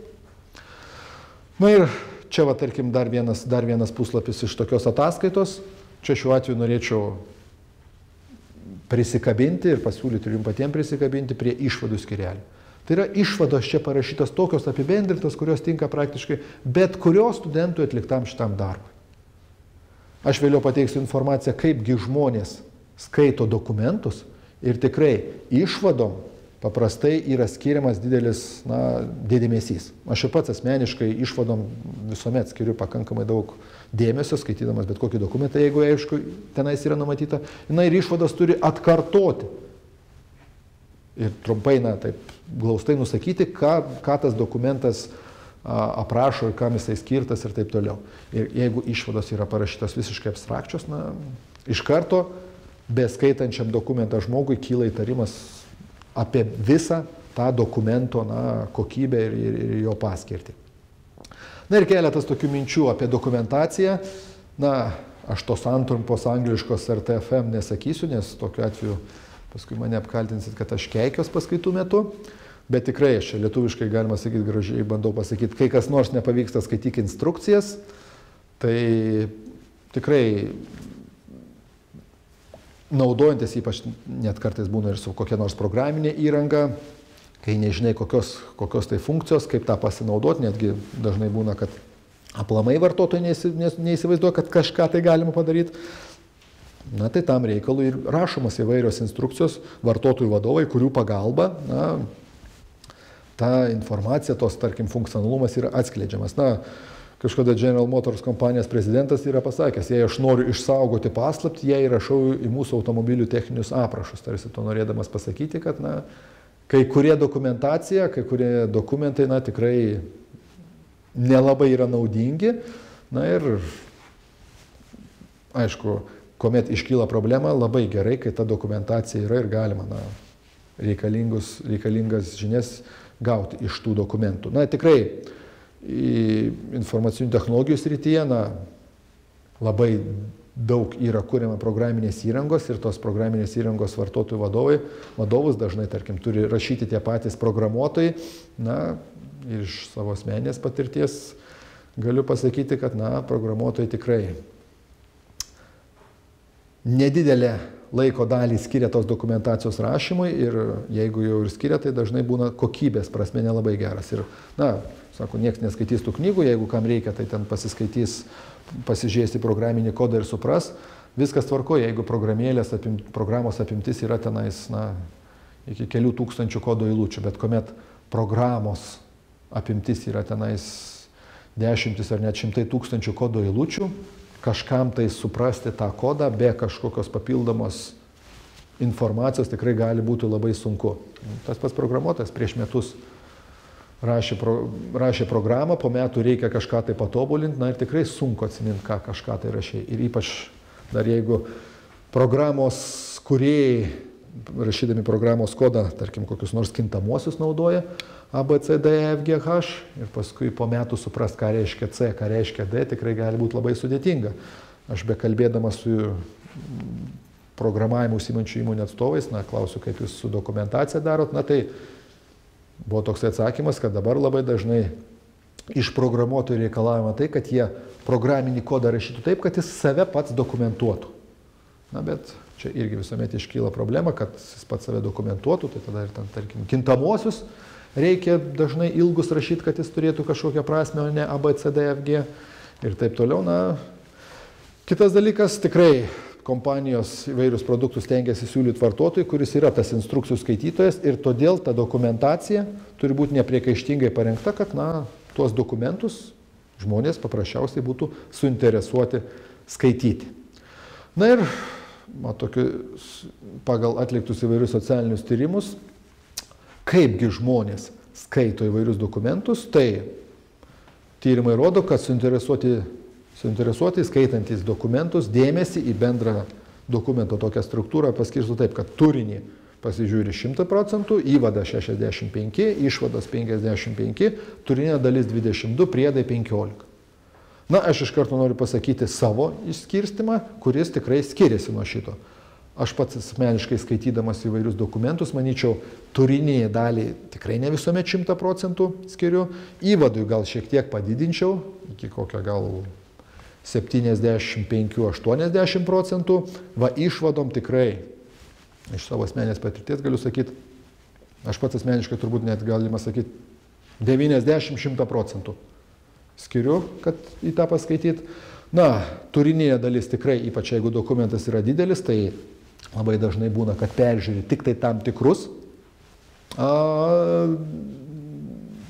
Ir čia, tarkim, dar vienas puslapis iš tokios ataskaitos. Čia šiuo atveju norėčiau prisikabinti ir pasiūlyti ir jums patiems prisikabinti prie išvadų skyrelių. Tai yra išvados čia parašytos tokios apibendrintos, kurios tinka praktiškai bet kurio studentui atliktam šitam darbui. Aš vėliau pateiksiu informaciją, kaipgi žmonės skaito dokumentus ir tikrai išvadom paprastai yra skiriamas didelis dėmesys. Aš ir pats asmeniškai išvadom visuomet skiriu pakankamai daug dėmesio, skaitydamas bet kokį dokumentą, jeigu aišku tenais yra numatyta. Ir išvados turi atkartoti. Ir trumpai, taip glaustai nusakyti, ką tas dokumentas aprašo ir kam jisai skirtas ir taip toliau. Ir jeigu išvados yra parašytos visiškai abstrakčios, iš karto beskaitančiam dokumentą žmogui kyla įtarimas apie visą tą dokumento kokybę ir jo paskirtį. Ir keletas tokių minčių apie dokumentaciją. Aš tos antrumpos angliškos RTFM nesakysiu, nes tokiu atveju paskui mane apkaltinsit, kad aš keikiuos paskaitų metu. Bet tikrai aš čia lietuviškai, galima sakyti, gražiai bandau pasakyti, kai kas nors nepavyksta skaityti instrukcijas, tai tikrai naudojantis, ypač net kartais būna ir su kokia nors programinė įranga, kai nežinai kokios tai funkcijos, kaip tą pasinaudoti, netgi dažnai būna, kad aplamai vartotojai neįsivaizduoja, kad kažką tai galima padaryti. Na tai tam reikalui ir rašomas įvairios instrukcijos vartotojų vadovai, kurių pagalba, na, ta informacija, tos, tarkim, funkcionalumas yra atskleidžiamas. Na, kažkada General Motors kompanijos prezidentas yra pasakęs, jei aš noriu išsaugoti paslaptį, jei įrašau į mūsų automobilių techninius aprašus. Tarsi to norėdamas pasakyti, kad, na, kai kurie dokumentacija, kai kurie dokumentai, na, tikrai nelabai yra naudingi. Na ir, aišku, kuomet iškyla problema, labai gerai, kai ta dokumentacija yra ir galima, na, reikalingas žinias gauti iš tų dokumentų. Na, tikrai informacinių technologijų srityje, na, labai daug yra kuriama programinės įrangos ir tos programinės įrangos vartotojų vadovus dažnai, tarkim, turi rašyti tie patys programuotojai. Na, iš savo asmeninės patirties galiu pasakyti, kad, na, programuotojai tikrai nedidelę laiko dalį skiria tos dokumentacijos rašymui ir jeigu jau ir skiria, tai dažnai būna kokybės prasme nelabai geras. Ir, na, sako, nieks neskaitys tų knygų, jeigu kam reikia, tai ten pasiskaitys, pasižiūrės į programinį kodą ir supras. Viskas tvarko, jeigu programos apimtis yra tenais, na, iki kelių tūkstančių kodo eilučių, bet kuomet programos apimtis yra tenais dešimtis ar net 100 tūkstančių kodo eilučių, kažkam tai suprasti tą kodą be kažkokios papildomos informacijos tikrai gali būti labai sunku. Tas pats programuotojas prieš metus rašė programą, po metų reikia kažką tai patobulinti, na ir tikrai sunku atsiminti, ką kažką tai rašė. Ir ypač dar jeigu programos kūrėjai, rašydami programos kodą, tarkim, kokius nors kintamuosius naudoja, A, B, C, D, E, F, G, H, ir paskui po metų suprast, ką reiškia C, ką reiškia D, tikrai gali būti labai sudėtinga. Aš bekalbėdamas su programavimu užsiimančių įmonių atstovais, na, klausiu, kaip jūs su dokumentacija darot, na, tai buvo toks atsakymas, kad dabar labai dažnai iš programuotojų reikalavimo tai, kad jie programinį kodą rašytų taip, kad jis save pats dokumentuotų. Na, bet čia irgi visuomet iškyla problema, kad jis pats save dokumentuotų, tai tada ir ten, tarkim, kintamuosius reikia dažnai ilgus rašyti, kad jis turėtų kažkokią prasme, o ne A, B, C, D, F, G ir taip toliau. Na, kitas dalykas, tikrai kompanijos įvairius produktus stengiasi siūlyti vartotojui, kuris yra tas instrukcijų skaitytojas ir todėl ta dokumentacija turi būti nepriekaištingai parengta, kad, na, tuos dokumentus žmonės paprasčiausiai būtų suinteresuoti skaityti. Na ir pagal atliktus įvairius socialinius tyrimus, kaipgi žmonės skaito įvairius dokumentus, tai tyrimai rodo, kad suinteresuoti skaitantis dokumentus dėmesį į bendrą dokumento tokią struktūrą paskirsto taip, kad turinį pasižiūri 100%, įvadą 65, išvados 55, turinė dalis 22, priedai 15. Na, aš iš karto noriu pasakyti savo išskirstimą, kuris tikrai skiriasi nuo šito. Aš pats asmeniškai skaitydamas įvairius dokumentus, manyčiau, turinėje dalį tikrai ne visuomet 100% skiriu, įvadui gal šiek tiek padidinčiau, iki kokio gal 75-80%, va išvadom tikrai, iš savo asmenės patirties galiu sakyti, aš pats asmeniškai turbūt net galima sakyti 90-100% skiriu, kad į tą paskaityti. Na, turinėje dalis tikrai, ypač jeigu dokumentas yra didelis, tai labai dažnai būna, kad peržiūri tik tai tam tikrus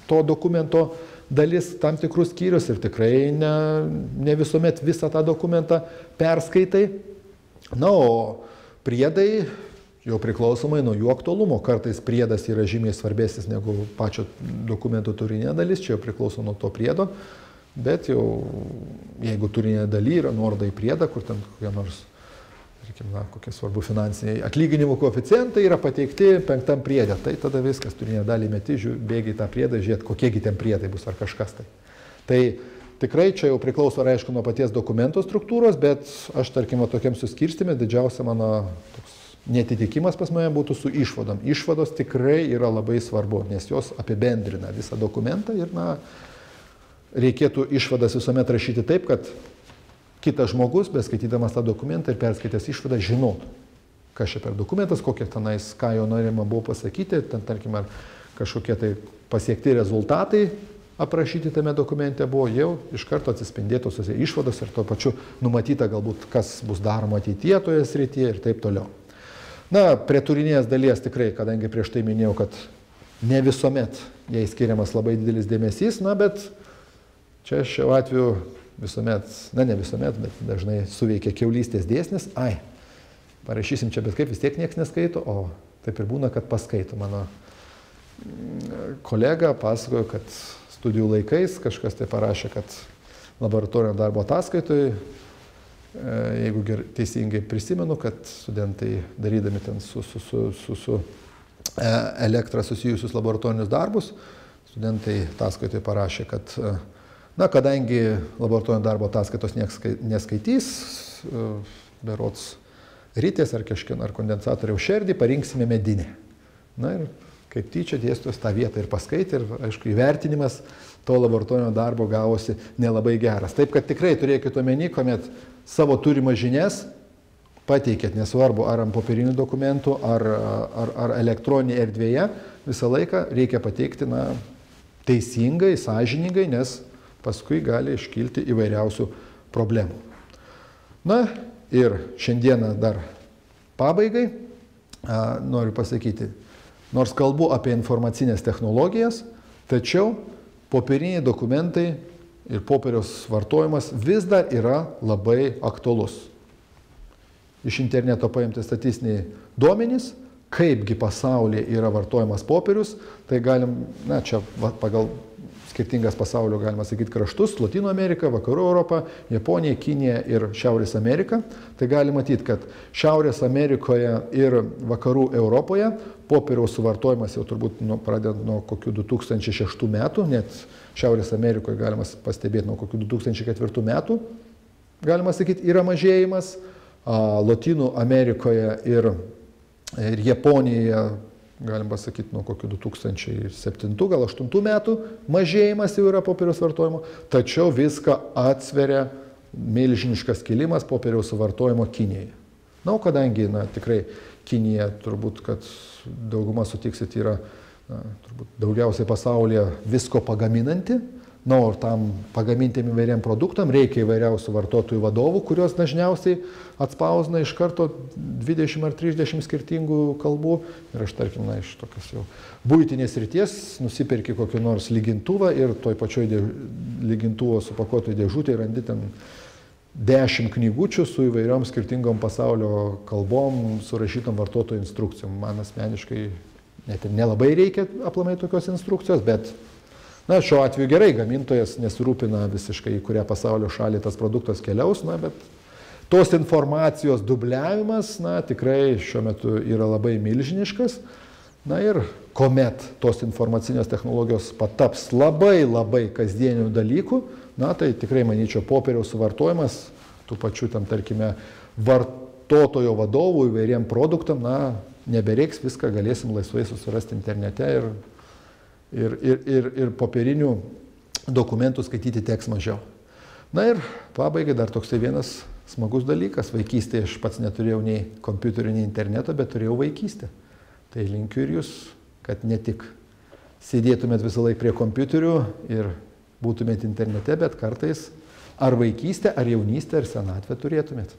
to dokumento dalis, tam tikrus skyrius ir tikrai ne visuomet visą tą dokumentą perskaitai. Na, o priedai jau priklausomai nuo jų aktualumo. Kartais priedas yra žymiai svarbesnis negu pačio dokumento turinė dalis, čia jau priklauso nuo to priedo, bet jau jeigu turinė daly yra nuoroda į priedą, kur ten kokie nors, kokie svarbu finansiniai atlyginimų koeficientai yra pateikti 5 priedė, tai tada viskas, turinė dalį meti, bėgi į tą priedą, žiūrėt, kokiegi ten priedai bus ar kažkas tai. Tai tikrai čia jau priklauso, aišku, nuo paties dokumento struktūros, bet aš, tarkim, tokiam suskirstime, didžiausia mano toks netitikimas pas mane būtų su išvadom. Išvados tikrai yra labai svarbu, nes jos apibendrina visą dokumentą ir, na, reikėtų išvadas visuomet rašyti taip, kad kitas žmogus, beskaitydamas tą dokumentą ir perskaitęs išvadą, žinotų, kas čia per dokumentas, kokie tenais, ką jo norima buvo pasakyti, ten, tarkim, ar kažkokie tai pasiekti rezultatai aprašyti tame dokumente buvo, jau iš karto atsispindėtų tose išvados ir tuo pačiu numatyta galbūt, kas bus daroma ateityje toje srityje ir taip toliau. Na, prie turinės dalies tikrai, kadangi prieš tai minėjau, kad ne visuomet jai skiriamas labai didelis dėmesys, na, bet čia šiuo atveju visuomet, na, ne visuomet, bet dažnai suveikia kiaulystės dėsnis. Ai, parašysim čia, bet kaip vis tiek niekas neskaito, o taip ir būna, kad paskaito. Mano kolega pasakojo, kad studijų laikais kažkas tai parašė, kad laboratorinio darbo ataskaitoje, jeigu teisingai prisimenu, kad studentai darydami ten su elektrą susijusius laboratorinius darbus, studentai ataskaitoje parašė, kad na, kadangi laboratorinio darbo ataskaitos neskaitys, berods ritės ar kažkieno ar kondensatoriaus šerdį, parinksime medinę. Na ir kaip tyčia dėstytojas tą vietą ir paskaitė ir, aišku, įvertinimas to laboratorinio darbo gavosi nelabai geras. Taip, kad tikrai turėkite omeny, kuomet savo turimas žinias pateikėt, nesvarbu, ar ant popierinių dokumentų, ar elektroninėje erdvėje, visą laiką reikia pateikti, na, teisingai, sąžiningai, nes paskui gali iškilti įvairiausių problemų. Na ir šiandieną dar pabaigai noriu pasakyti, nors kalbu apie informacinės technologijas, tačiau popieriniai dokumentai ir popieriaus vartojimas vis dar yra labai aktualus. Iš interneto paimti statistiniai duomenys, kaipgi pasaulyje yra vartojamas popierius, tai galim, na, čia pagal skirtingas pasaulio, galima sakyti, kraštus, Latino Amerika, Vakarų Europa, Japonija, Kinija ir Šiaurės Amerika. Tai galima matyti, kad Šiaurės Amerikoje ir Vakarų Europoje popieriaus suvartojimas jau turbūt pradedant nuo kokių 2006 metų, net Šiaurės Amerikoje galima pastebėti nuo kokių 2004 metų, galima sakyti, yra mažėjimas. Lotynų Amerikoje ir Japonijoje, galim pasakyti, nuo kokių 2007, gal 2008 metų mažėjimas jau yra popieriaus vartojimo, tačiau viską atsveria milžiniškas kilimas popieriaus suvartojimo Kinijoje. Na, o kadangi, na, tikrai Kinija, turbūt, kad dauguma sutiksit, yra turbūt daugiausiai pasaulyje visko pagaminanti, na, o tam pagamintiem įvairiam produktam reikia įvairiausių vartotojų vadovų, kurios dažniausiai atspausdina iš karto 20 ar 30 skirtingų kalbų. Ir aš, tarkim, na, iš tokios jau buitinės ryties nusiperki kokį nors lygintuvą ir toj pačioj lygintuvo supakuotoj dėžutėje randi ten 10 knygučių su įvairiom skirtingom pasaulio kalbom, surašytom vartotojų instrukcijom. Man asmeniškai net ir nelabai reikia aplamai tokios instrukcijos, bet na, šiuo atveju gerai, gamintojas nesirūpina visiškai, į kurią pasaulio šalį tas produktas keliaus, na, bet tos informacijos dubliavimas, na, tikrai šiuo metu yra labai milžiniškas. Na ir kuomet tos informacinės technologijos pataps labai kasdienių dalykų, na, tai tikrai, manyčiau, popieriaus suvartojimas, tų pačių tam, tarkime, vartotojo vadovų įvairiem produktam, na, nebereiks, viską galėsim laisvai susirasti internete ir popierinių dokumentų skaityti teks mažiau. Na ir pabaigai dar toksai vienas smagus dalykas. Vaikystėje aš pats neturėjau nei kompiuterio, nei interneto, bet turėjau vaikystę. Tai linkiu ir jūs, kad ne tik sėdėtumėt visą laiką prie kompiuterių ir būtumėt internete, bet kartais ar vaikystę, ar jaunystę, ar senatvę turėtumėt.